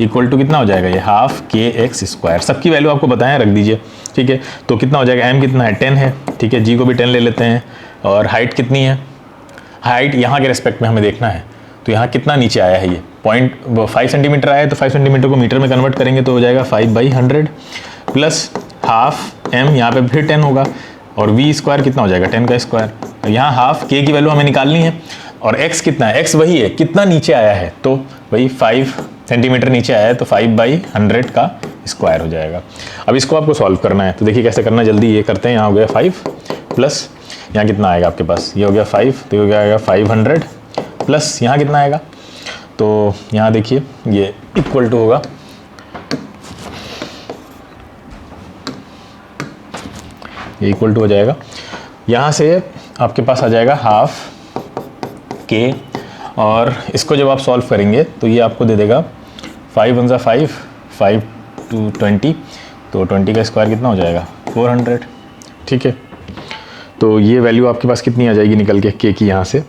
equal to कितना हो जाएगा, ये हाफ kx²। सबकी वैल्यू आपको बताएं, रख दीजिए, ठीक है। तो कितना हो जाएगा, m कितना है, 10 है, ठीक है, g को भी 10 ले लेते हैं, और हाइट कितनी है, हाइट यहाँ के रेस्पेक्ट में हमें देखना है, तो यहाँ कितना नीचे आया है, ये 5 सेंटीमीटर आया है, तो 5 सेंटीमीटर को मीटर में कन्वर्ट करेंगे तो हो जाएगा 5/100 प्लस हाफ m, यहाँ पे फिर 10 होगा, और v² कितना हो जाएगा, 10 का स्क्वायर। तो यहाँ हाफ k की वैल्यू हमें निकालनी है, और x कितना है, x वही है, कितना नीचे आया है, तो वही 5 सेंटीमीटर नीचे आया है, तो 5/100 का स्क्वायर हो जाएगा। अब इसको आपको सॉल्व करना है, तो देखिए कैसे करना, जल्दी ये करते हैं। यहाँ हो गया 5 प्लस यहाँ कितना आएगा आपके पास, ये हो गया 5, तो ये हो गया 500 प्लस यहाँ कितना आएगा, तो यहाँ देखिए ये इक्वल टू होगा, ये इक्वल टू हो जाएगा, यहाँ से आपके पास आ जाएगा हाफ k, और इसको जब आप सॉल्व करेंगे तो ये आपको दे देगा 5 × 5, 5 × 20, तो 20 का स्क्वायर कितना हो जाएगा, 400, ठीक है। तो ये वैल्यू आपके पास कितनी आ जाएगी निकल के k की, यहाँ से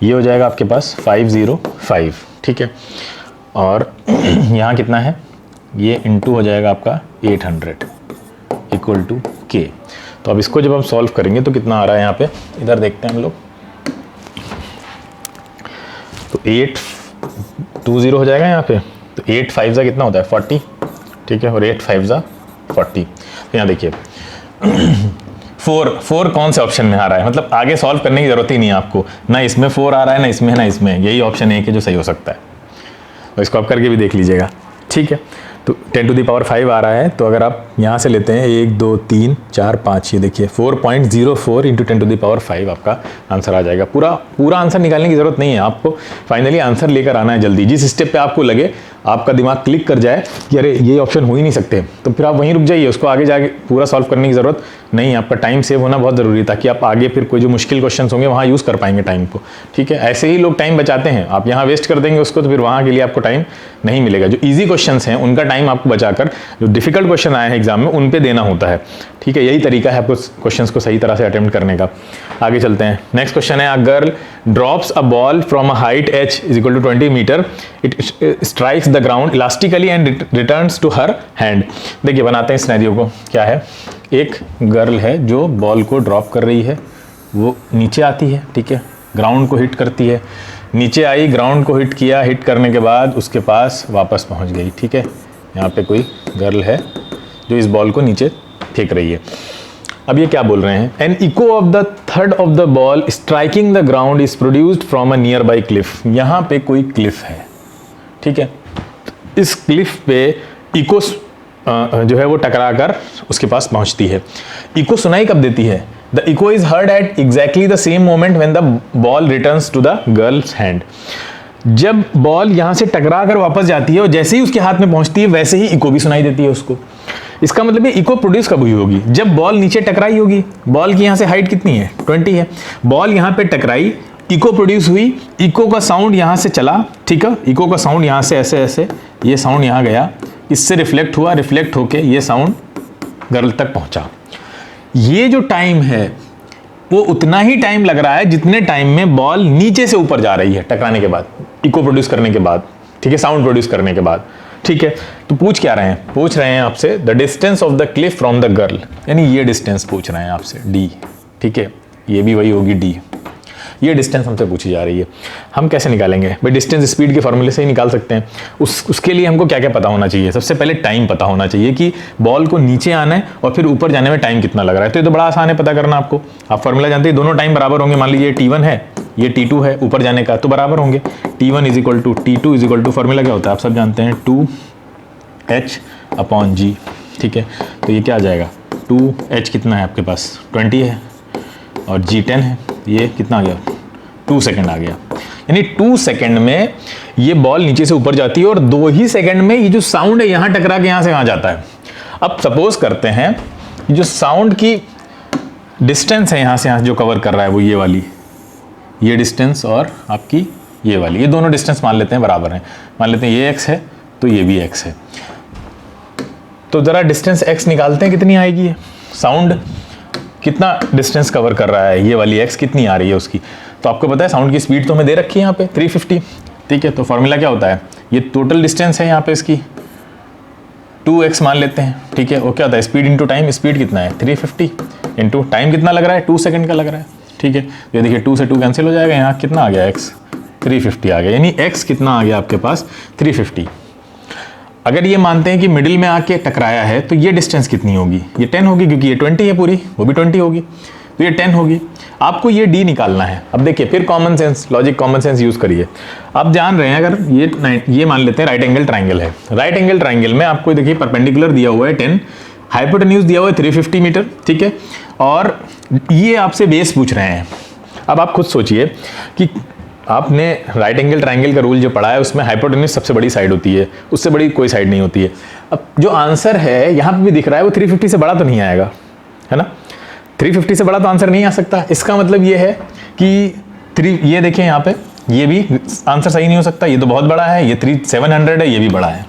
ये हो जाएगा आपके पास 505, ठीक है, और यहाँ कितना है, ये इंटू हो जाएगा आपका 800 इक्वल टू k। तो अब इसको जब हम सॉल्व करेंगे तो कितना आ रहा है, यहाँ पे इधर देखते हैं हम लोग, तो 820 हो जाएगा यहाँ पे, तो 8 5 जा कितना होता है, 40, ठीक है, और 8 5 जा 40। तो यहाँ देखिए 4 कौन से ऑप्शन में आ रहा है, मतलब आगे सॉल्व करने की जरूरत ही नहीं है आपको, ना इसमें 4 आ रहा है, ना इसमें, ना इसमें, यही ऑप्शन एक है जो सही हो सकता है। तो इसको आप करके भी देख लीजिएगा, ठीक है। तो 10⁵ आ रहा है, तो अगर आप यहाँ से लेते हैं 1 2 3 4 5, ये देखिए 4.04 × 10⁵ आपका आंसर आ जाएगा। पूरा आंसर निकालने की ज़रूरत नहीं है आपको, फाइनली आंसर लेकर आना है जल्दी। जिस स्टेप पे आपको लगे आपका दिमाग क्लिक कर जाए कि अरे ये ऑप्शन हो ही नहीं सकते, तो फिर आप वहीं रुक जाइए, उसको आगे जाके पूरा सॉल्व करने की ज़रूरत नहीं है। आपका टाइम सेव होना बहुत ज़रूरी है, ताकि आप आगे फिर कोई जो मुश्किल क्वेश्चन होंगे वहाँ यूज़ कर पाएंगे टाइम को, ठीक है। ऐसे ही लोग टाइम बचाते हैं, आप यहाँ वेस्ट कर देंगे उसको, तो फिर वहाँ के लिए आपको टाइम नहीं मिलेगा। जो ईजी क्वेश्चन हैं उनका टाइम आपको बचाकर जो डिफिकल्ट क्वेश्चन आए हैं एग्जाम में उन पर देना होता है, ठीक है। यही तरीका है आपको क्वेश्चन को सही तरह से अटेम्प्ट करने का। आगे चलते हैं, नेक्स्ट क्वेश्चन है, a girl drops a ball from a height h = 20 metre, it strikes the ground elastically and returns to her hand. देखिए बनाते हैं सिनेरियो को। क्या है, एक गर्ल है जो बॉल को ड्रॉप कर रही है, वो नीचे आती है, ठीक है, ग्राउंड को हिट करती है, नीचे आई, ग्राउंड को हिट किया, हिट करने के बाद उसके पास वापस पहुंच गई, ठीक है। यहाँ पे कोई गर्ल है जो इस बॉल को नीचे फेंक रही है। अब ये क्या बोल रहे हैं, an echo of the third of the ball striking the ground is produced from a nearby cliff. यहाँ पे कोई क्लिफ है, ठीक है, इस क्लिफ पे इको जो है वो टकरा कर उसके पास पहुंचती है। इको सुनाई कब देती है, the echo is heard at exactly the same moment when the ball returns to the girl's hand. जब बॉल यहाँ से टकरा कर वापस जाती है और जैसे ही उसके हाथ में पहुंचती है वैसे ही इको भी सुनाई देती है उसको। इसका मतलब ये इको प्रोड्यूस कब हुई होगी, जब बॉल नीचे टकराई होगी। बॉल की यहाँ से हाइट कितनी है, 20 है, बॉल यहाँ पे टकराई, इको प्रोड्यूस हुई, इको का साउंड यहाँ से चला, ठीक है, इको का साउंड यहाँ से ऐसे ऐसे ये साउंड यहाँ गया, इससे रिफ्लेक्ट हुआ, रिफ्लेक्ट होके ये साउंड गर्ल तक पहुँचा। ये जो टाइम है वो उतना ही टाइम लग रहा है जितने टाइम में बॉल नीचे से ऊपर जा रही है टकराने के बाद, इको प्रोड्यूस करने के बाद, ठीक है, साउंड प्रोड्यूस करने के बाद, ठीक है। तो पूछ क्या रहे हैं, पूछ रहे हैं आपसे the distance of the Cliff from the girl, यानी ये डिस्टेंस पूछ रहे हैं आपसे, डी, ठीक है, ये भी वही होगी डी। ये डिस्टेंस हमसे पूछी जा रही है। हम कैसे निकालेंगे भाई, डिस्टेंस स्पीड के फॉर्मूले से ही निकाल सकते हैं। उसके लिए हमको क्या क्या पता होना चाहिए, सबसे पहले टाइम पता होना चाहिए कि बॉल को नीचे आना है और फिर ऊपर जाने में टाइम कितना लग रहा है। तो ये तो बड़ा आसान है पता करना आपको, आप फॉर्मूला जानते हैं, दोनों टाइम बराबर होंगे। मान लीजिए T1 है, ये T2 है ऊपर जाने का, तो बराबर होंगे। T1 = T2 = फॉर्मूला क्या होता है आप सब जानते हैं, 2h/g, ठीक है। तो ये क्या आ जाएगा, 2h कितना है आपके पास, 20 है और g 10 है, ये कितना आ गया, 2 सेकंड आ गया। यानी 2 सेकंड में ये बॉल नीचे से ऊपर जाती है और 2 ही सेकंड में ये जो साउंड है यहाँ टकरा के यहाँ से कहाँ जाता है। अब सपोज करते हैं जो साउंड की डिस्टेंस है यहाँ से यहाँ जो कवर कर रहा है वो ये वाली, ये डिस्टेंस और आपकी ये वाली, ये दोनों डिस्टेंस मान लेते हैं बराबर हैं, मान लेते हैं ये x है तो ये भी x है। तो ज़रा डिस्टेंस x निकालते हैं कितनी आएगी है, साउंड कितना डिस्टेंस कवर कर रहा है, ये वाली x कितनी आ रही है उसकी। तो आपको पता है साउंड की स्पीड तो हमें दे रखी है यहाँ पे 350, ठीक है। तो फॉर्मूला क्या होता है, ये टोटल डिस्टेंस है यहाँ पे इसकी 2x मान लेते हैं, ठीक है। वो क्या होता है, स्पीड इंटू टाइम, स्पीड कितना है 350 इंटू टाइम कितना लग रहा है 2 सेकंड का लग रहा है, ठीक है। ये देखिए 2 से 2 कैंसिल हो जाएगा, यहाँ कितना आ गया x 350 आ गया, यानी x कितना आ गया आपके पास 350। अगर ये मानते हैं कि मिडिल में आके टकराया है तो ये डिस्टेंस कितनी होगी, ये 10 होगी, क्योंकि ये 20 है पूरी, वो भी 20 होगी, तो ये 10 होगी। आपको ये d निकालना है। अब देखिए फिर common sense, logic common sense use करिए। आप जान रहे हैं अगर ये मान लेते हैं राइट एंगल ट्राइंगल है, राइट एंगल ट्राइंगल में आपको देखिए परपेंडिकुलर दिया हुआ है 10, हाइपोटेन्यूज दिया हुआ है 350 मीटर, ठीक है, और ये आपसे बेस पूछ रहे हैं। अब आप खुद सोचिए कि आपने राइट एंगल ट्राइंगल का रूल जो पढ़ा है उसमें हाइपोटेन्यूज सबसे बड़ी साइड होती है, उससे बड़ी कोई साइड नहीं होती है। अब जो आंसर है यहाँ पे भी दिख रहा है वो 350 से बड़ा तो नहीं आएगा, है ना, 350 से बड़ा तो आंसर नहीं आ सकता। इसका मतलब ये है कि ये देखें यहाँ पे, ये भी आंसर सही नहीं हो सकता, ये तो बहुत बड़ा है, ये 700 है, ये भी बड़ा है,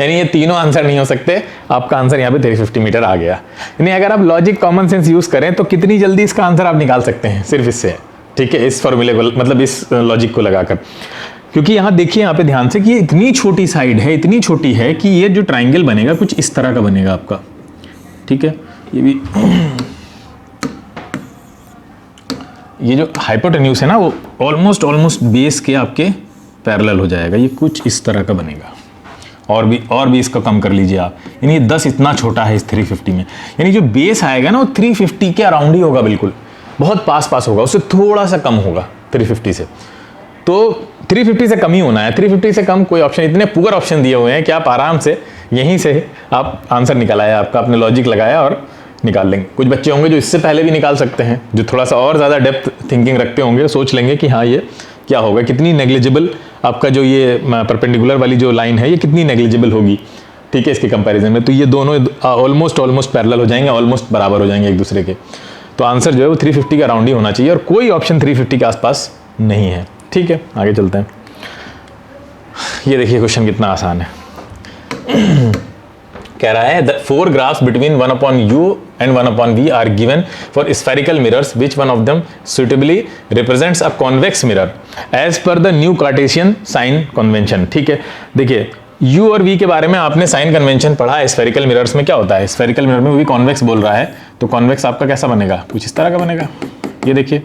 यानी ये तीनों आंसर नहीं हो सकते। आपका आंसर यहाँ पे 350 मीटर आ गया। यानी अगर आप लॉजिक कॉमन सेंस यूज करें तो कितनी जल्दी इसका आंसर आप निकाल सकते हैं सिर्फ इससे, ठीक है, इस फॉर्मूले को, मतलब इस लॉजिक को लगाकर। क्योंकि यहाँ देखिए यहाँ पे ध्यान से कि ये इतनी छोटी साइड है, इतनी छोटी है कि ये जो ट्राइंगल बनेगा कुछ इस तरह का बनेगा आपका, ठीक है। ये भी ये जो हाइपोटेन्यूज है ना वो ऑलमोस्ट बेस के आपके पैरेलल हो जाएगा, ये कुछ इस तरह का बनेगा। और भी इसको कम कर लीजिए आप, यानी ये 10 इतना छोटा है इस 350 में, यानी जो बेस आएगा ना वो 350 के अराउंड ही होगा, बिल्कुल बहुत पास होगा, उससे थोड़ा सा कम होगा 350 से। तो 350 से कम ही होना है, 350 से कम कोई ऑप्शन, इतने पुअर ऑप्शन दिए हुए हैं कि आप आराम से यहीं से आप आंसर निकाला आपका, आपने लॉजिक लगाया और निकाल लेंगे। कुछ बच्चे होंगे जो इससे पहले भी निकाल सकते हैं, जो थोड़ा सा और ज़्यादा डेप्थ थिंकिंग रखते होंगे, सोच लेंगे कि हाँ ये क्या होगा, कितनी नेग्लिजिबल आपका जो ये परपेंडिकुलर वाली जो लाइन है ये कितनी नेग्लिजिबल होगी, ठीक है, इसके कंपैरिजन में। तो ये दोनों ऑलमोस्ट पैरेलल हो जाएंगे, ऑलमोस्ट बराबर हो जाएंगे एक दूसरे के। तो आंसर जो है वो 350 के अराउंड ही होना चाहिए और कोई ऑप्शन 350 के आसपास नहीं है, ठीक है। आगे चलते हैं। ये देखिए क्वेश्चन कितना आसान है। कह रहा है the 4 graphs between 1/u and 1/v are given for spherical mirrors, which one of them suitably represents a convex mirror as per the new Cartesian sign convention। ठीक है, देखिए u और v के बारे में आपने साइन कन्वेंशन पढ़ा है। स्फेरिकल मिरर्स में क्या होता है, स्फेरिकल मिरर में वो भी कॉन्वेक्स बोल रहा है, तो कॉन्वेक्स आपका कैसा बनेगा, कुछ इस तरह का बनेगा, ये देखिए,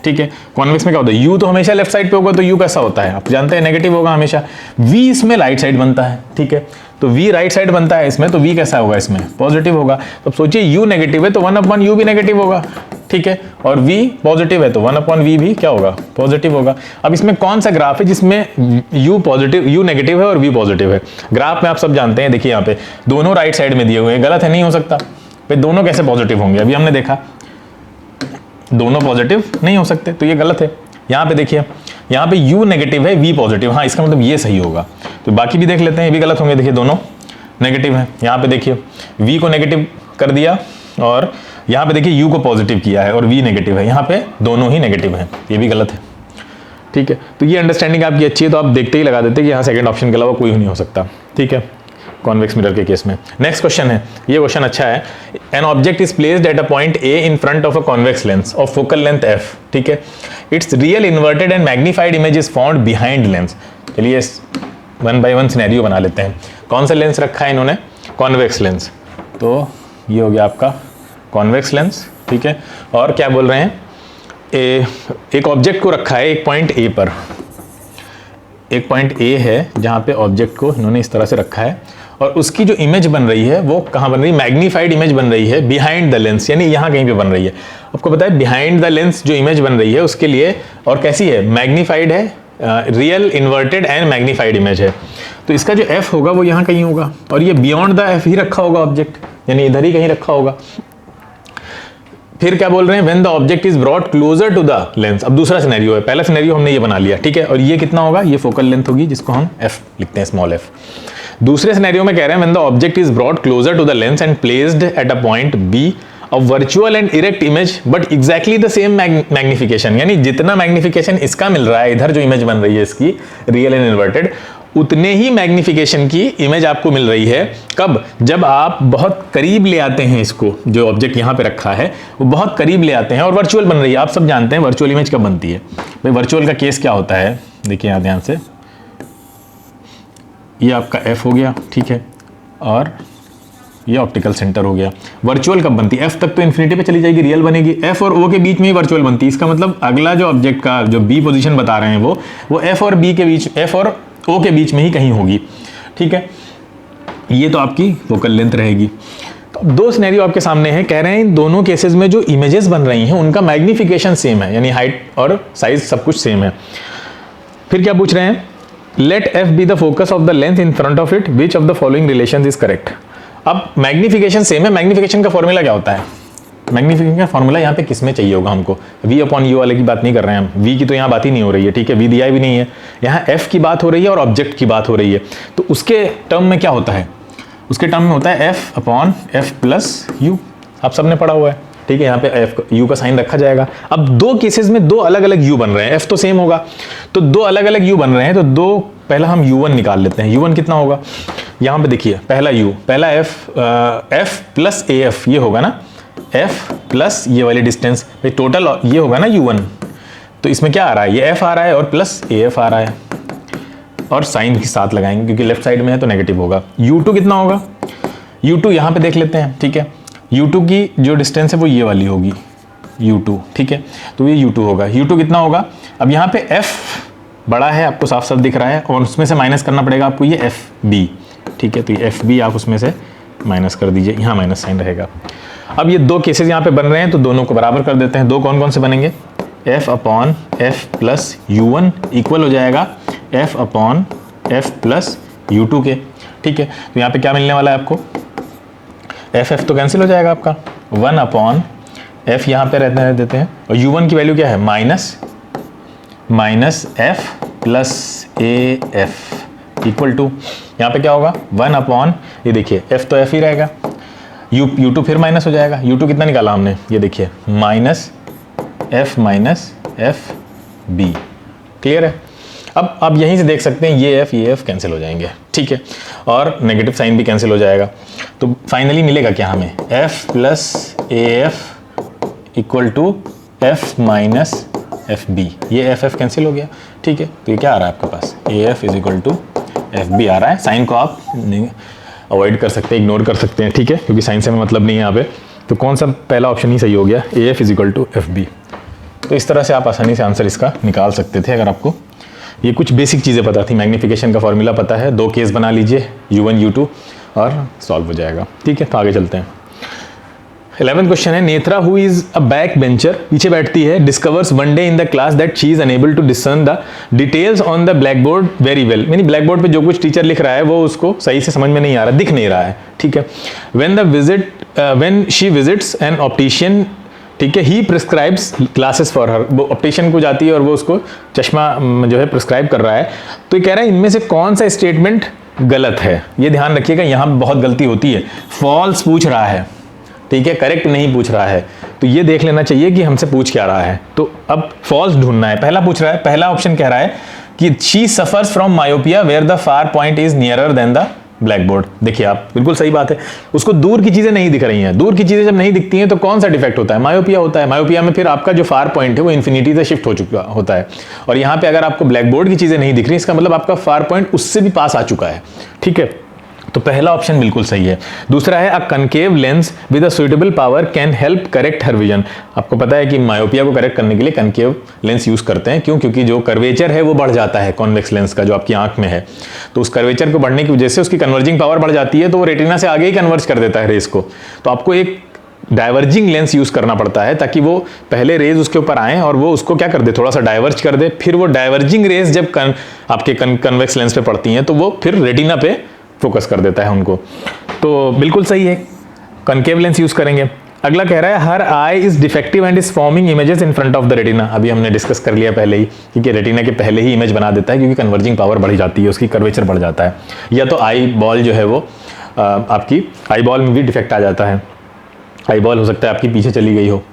ठीक है। कॉन्वेक्स में क्या होता है, u तो हमेशा लेफ्ट साइड पे होगा, तो u कैसा होता है आप जानते हैं, नेगेटिव होगा हमेशा। v इसमें राइट साइड बनता है, ठीक है, तो v राइट साइड बनता है इसमें, तो v कैसा होगा, इसमें पॉजिटिव होगा। तो सोचिए u नेगेटिव है तो 1/u भी नेगेटिव होगा, ठीक है, और v पॉजिटिव है तो 1/v भी क्या होगा, पॉजिटिव होगा। अब इसमें कौन सा ग्राफ है जिसमें u पॉजिटिव, u नेगेटिव है और v पॉजिटिव है। ग्राफ में आप सब जानते हैं, देखिए यहाँ पे दोनों राइट साइड में दिए हुए हैं, गलत है, नहीं हो सकता भाई, दोनों कैसे पॉजिटिव होंगे, अभी हमने देखा दोनों पॉजिटिव नहीं हो सकते, तो ये गलत है। यहाँ पे देखिए, यहाँ पे u नेगेटिव है, v पॉजिटिव, हाँ इसका मतलब ये सही होगा। तो बाकी भी देख लेते हैं, ये भी गलत होंगे, देखिए दोनों नेगेटिव है। यहाँ पे देखिए v को नेगेटिव कर दिया और यहाँ पे देखिए u को पॉजिटिव किया है और v नेगेटिव है, यहाँ पे दोनों ही नेगेटिव है, ये भी गलत है, ठीक है। तो ये अंडरस्टैंडिंग आपकी अच्छी है, तो आप देखते ही लगा देते कि यहाँ सेकंड ऑप्शन के अलावा कोई नहीं हो सकता, ठीक है, कॉन्वेक्स मिरर के केस में। नेक्स्ट क्वेश्चन है, ये क्वेश्चन अच्छा है। An object is placed at a point A in front of a convex lens of focal length f, ठीक है, it's real inverted and magnified image is found behind lens. चलिए 1 by 1 scenario बना लेते हैं। कौन सा लेंस रखा है इन्होंने, कॉन्वेक्स लेंस, तो ये हो गया आपका कॉन्वेक्स लेंस, ठीक है। और क्या बोल रहे हैं, एक ऑब्जेक्ट को रखा है एक पॉइंट ए पर, एक पॉइंट ए है जहाँ पे ऑब्जेक्ट को इन्होंने इस तरह से रखा है और उसकी जो इमेज बन रही है वो कहाँ बन रही है, मैग्नीफाइड इमेज बन रही है बिहाइंड द लेंस, यानी यहाँ कहीं पे बन रही है। आपको पता है बिहाइंड द लेंस जो इमेज बन रही है उसके लिए, और कैसी है, मैग्नीफाइड है, real inverted and magnified image है, तो इसका जो f होगा वो यहाँ कहीं होगा और ये बियॉन्ड द f ही रखा होगा ऑब्जेक्ट, यानी इधर ही कहीं रखा होगा। फिर क्या बोल रहे हैं, when the object is brought closer to the lens. अब दूसरा सिनेरियो है, पहला सिनेरियो हमने ये बना लिया, ठीक है, और ये कितना होगा, ये फोकल लेंथ होगी जिसको हम f लिखते हैं, स्मॉल f। दूसरे सिनेरियो में कह रहे हैं when the object is brought closer to the lens and placed at a point b a virtual and erect image but exactly the same magnification, यानी जितना मैग्निफिकेशन इसका मिल रहा है, इधर जो इमेज बन रही है इसकी रियल एंड इन्वर्टेड, उतने ही मैग्निफिकेशन की इमेज आपको मिल रही है। कब, जब आप बहुत करीब ले आते हैं इसको, जो ऑब्जेक्ट यहाँ पे रखा है वो बहुत करीब ले आते हैं और वर्चुअल बन रही है। आप सब जानते हैं वर्चुअल इमेज कब बनती है भाई, वर्चुअल का केस क्या होता है, देखिए यहाँ ध्यान से, ये आपका f हो गया, ठीक है, और ये ऑप्टिकल सेंटर हो गया। वर्चुअल कब बनती है, f तक तो इन्फिनिटी पे चली जाएगी, रियल बनेगी, f और o के बीच में ही वर्चुअल बनती है। इसका मतलब अगला जो ऑब्जेक्ट का जो b पोजीशन बता रहे हैं वो f और b के बीच, f और o के बीच में ही कहीं होगी, ठीक है। ये तो आपकी फोकल लेंथ रहेगी। तो दो सिनेरियो आपके सामने हैं, कह रहे हैं इन दोनों केसेस में जो इमेजेस बन रही हैं उनका मैग्निफिकेशन सेम है, यानी हाइट और साइज सब कुछ सेम है। फिर क्या पूछ रहे हैं, let f be the focus of the length in front of it, which of the following relations is correct. अब मैग्निफिकेशन सेम है, मैग्निफिकेशन का फॉर्मूला क्या होता है, मैग्निफिकेशन का फॉर्मूला यहाँ पे किस में चाहिए होगा हमको, v/u वाले की बात नहीं कर रहे हैं हम, v की तो यहाँ बात ही नहीं हो रही है, ठीक है, v दिया भी नहीं है, यहाँ f की बात हो रही है और ऑब्जेक्ट की बात हो रही है। तो उसके टर्म में क्या होता है, उसके टर्म में होता है f/f + u, आप सबने पढ़ा हुआ है, ठीक है, यहाँ पे f u का साइन रखा जाएगा। अब दो केसेस में दो अलग अलग u बन रहे हैं, f तो सेम होगा, तो दो अलग अलग u बन रहे हैं, तो दो, पहला हम u1 निकाल लेते हैं। u1 कितना होगा, यहाँ पे देखिए पहला u, पहला f + af, ये होगा ना, f प्लस ये वाली डिस्टेंस, भाई टोटल ये होगा ना u1, तो इसमें क्या आ रहा है, ये f आ रहा है और प्लस af आ रहा है, और साइन के साथ लगाएंगे क्योंकि लेफ्ट साइड में है तो नेगेटिव होगा। u2 कितना होगा, u2 यहाँ पे देख लेते हैं, ठीक है, u2 की जो डिस्टेंस है वो ये वाली होगी u2, ठीक है, तो ये u2 होगा। u2 कितना होगा, अब यहाँ पे f बड़ा है, आपको साफ साफ दिख रहा है, और उसमें से माइनस करना पड़ेगा आपको ये fb, ठीक है, तो ये fb आप उसमें से माइनस कर दीजिए, यहाँ माइनस साइन रहेगा। अब ये दो केसेस यहाँ पे बन रहे हैं तो दोनों को बराबर कर देते हैं। दो कौन कौन से बनेंगे, f/f + u1 इक्वल हो जाएगा f/f + u2 के, ठीक है। तो यहाँ पे क्या मिलने वाला है आपको, f तो कैंसिल हो जाएगा आपका, 1/f यहाँ पे रहने देते हैं, और u1 की वैल्यू क्या है, minus f + a f equal to, यहाँ पे क्या होगा 1 अपॉन, ये देखिए एफ तो एफ ही रहेगा, यू टू फिर माइनस हो जाएगा, यू टू कितना निकाला हमने, ये देखिए माइनस एफ बी। क्लियर है? अब आप यहीं से देख सकते हैं ये एफ कैंसिल हो जाएंगे, ठीक है, और नेगेटिव साइन भी कैंसिल हो जाएगा। तो फाइनली मिलेगा क्या हमें, f plus a f equal to f minus f b. ये एफ कैंसिल हो गया, ठीक है। तो ये क्या आ रहा है आपके पास, A F is equal to F B आ रहा है। साइन को आप अवॉइड कर सकते हैं, इग्नोर कर सकते हैं, ठीक है, क्योंकि साइन से हमें मतलब नहीं है यहाँ पे। तो कौन सा पहला ऑप्शन ही सही हो गया, a F is equal to F b. तो इस तरह से आप आसानी से आंसर इसका निकाल सकते थे अगर आपको ये कुछ बेसिक चीज़ें पता थी। मैग्नीफिकेशन का फॉर्मूला पता है, 2 केस बना लीजिए U1 U2 और सॉल्व हो जाएगा, ठीक है। तो आगे चलते हैं। 11th क्वेश्चन है, Netra who is a back bencher, पीछे बैठती है, discovers one day in the class that she is unable to discern the details on the black board very well. यानी ब्लैक बोर्ड पे जो कुछ टीचर लिख रहा है वो उसको सही से समझ में नहीं आ रहा, दिख नहीं रहा है, ठीक है। When she visits an optician, ठीक है, he prescribes glasses for her, वो ऑप्टिशियन को जाती है और वो उसको चश्मा जो है प्रिस्क्राइब कर रहा है। तो ये कह रहा है इनमें से कौन सा स्टेटमेंट गलत है। ये ध्यान रखिएगा, यहाँ बहुत गलती होती है, फॉल्स पूछ रहा है, ठीक है, करेक्ट नहीं पूछ रहा है। तो ये देख लेना चाहिए कि हमसे पूछ क्या रहा है। तो अब फॉल्स ढूंढना है। पहला पूछ रहा है, पहला ऑप्शन कह रहा है कि she suffers from myopia where the far point is nearer than the black board. देखिए आप, बिल्कुल सही बात है, उसको दूर की चीजें नहीं दिख रही हैं। दूर की चीजें जब नहीं दिखती हैं तो कौन सा डिफेक्ट होता है, मायोपिया होता है। मायोपिया में फिर आपका जो फार पॉइंट है वो इन्फिनिटी से शिफ्ट हो चुका होता है। और यहाँ पे अगर आपको ब्लैक बोर्ड की चीजें नहीं दिख रही, इसका मतलब आपका फार पॉइंट उससे भी पास आ चुका है, ठीक है। तो पहला ऑप्शन बिल्कुल सही है। दूसरा है, a concave lens with a suitable power can help correct her vision. आपको पता है कि मायोपिया को करेक्ट करने के लिए कनकेव लेंस यूज करते हैं, क्यों? क्योंकि जो कर्वेचर है वो बढ़ जाता है कॉन्वेक्स लेंस का, जो आपकी आंख में है। तो उस कर्वेचर को बढ़ने की वजह से उसकी कन्वर्जिंग पावर बढ़ जाती है, तो वो रेटिना से आगे ही कन्वर्ज कर देता है रेस को। तो आपको एक डाइवर्जिंग लेंस यूज करना पड़ता है ताकि वो पहले रेज उसके ऊपर आए और वो उसको क्या कर दे, थोड़ा सा डाइवर्ज कर दे। फिर वो डाइवर्जिंग रेस जब आपके कन्वेक्स लेंस पे पड़ती हैं तो वो फिर रेटिना पे फोकस कर देता है उनको। तो बिल्कुल सही है, कनकेव लेंस यूज करेंगे। अगला कह रहा है, her eye is defective and is forming images in front of the retina. अभी हमने डिस्कस कर लिया पहले ही, क्योंकि रेटिना के पहले ही इमेज बना देता है, क्योंकि कन्वर्जिंग पावर बढ़ जाती है, उसकी कर्वेचर बढ़ जाता है। या तो आई बॉल जो है वो आपकी आई बॉल में भी डिफेक्ट आ जाता है। आई बॉल हो सकता है आपकी पीछे चली गई हो,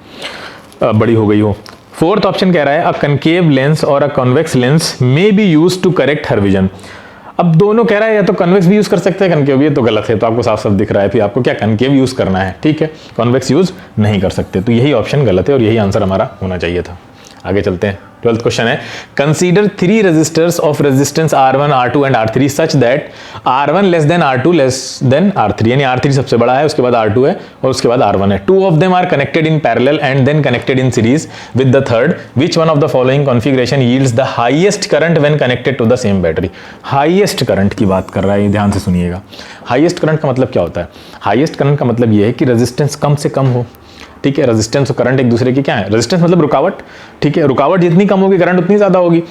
बड़ी हो गई हो। 4th ऑप्शन कह रहा है, अ कनकेव लेंस और a convex lens may be use to correct her vision. अब दोनों कह रहा है, या तो कन्वेक्स भी यूज कर सकते हैं, कनकेव भी, तो गलत है। तो आपको साफ साफ दिख रहा है, फिर आपको क्या कनकेव यूज करना है, ठीक है, कॉन्वेक्स यूज नहीं कर सकते। तो यही ऑप्शन गलत है और यही आंसर हमारा होना चाहिए था। आगे चलते हैं। 12th क्वेश्चन है, consider 3 resistors of resistance R1, R2 and R3 such that R1 less than R2 less than R3। यानी R3 सबसे बड़ा है, उसके बाद R2 है और उसके बाद R1 है। 2 of them are connected in parallel and then connected in series with the third. Which one of the following configuration yields the highest current when connected to the same battery. Highest current की बात कर रहा है, ध्यान से सुनिएगा। Highest current का मतलब क्या होता है? हाईएस्ट करंट का मतलब ये है कि रेजिस्टेंस कम से कम हो, ठीक है। रेजिस्टेंस और करंट एक दूसरे की क्या है? रेजिस्टेंस मतलब रुकावट, ठीक है। रुकावट जितनी कम होगी करंट उतनी ज्यादा होगी।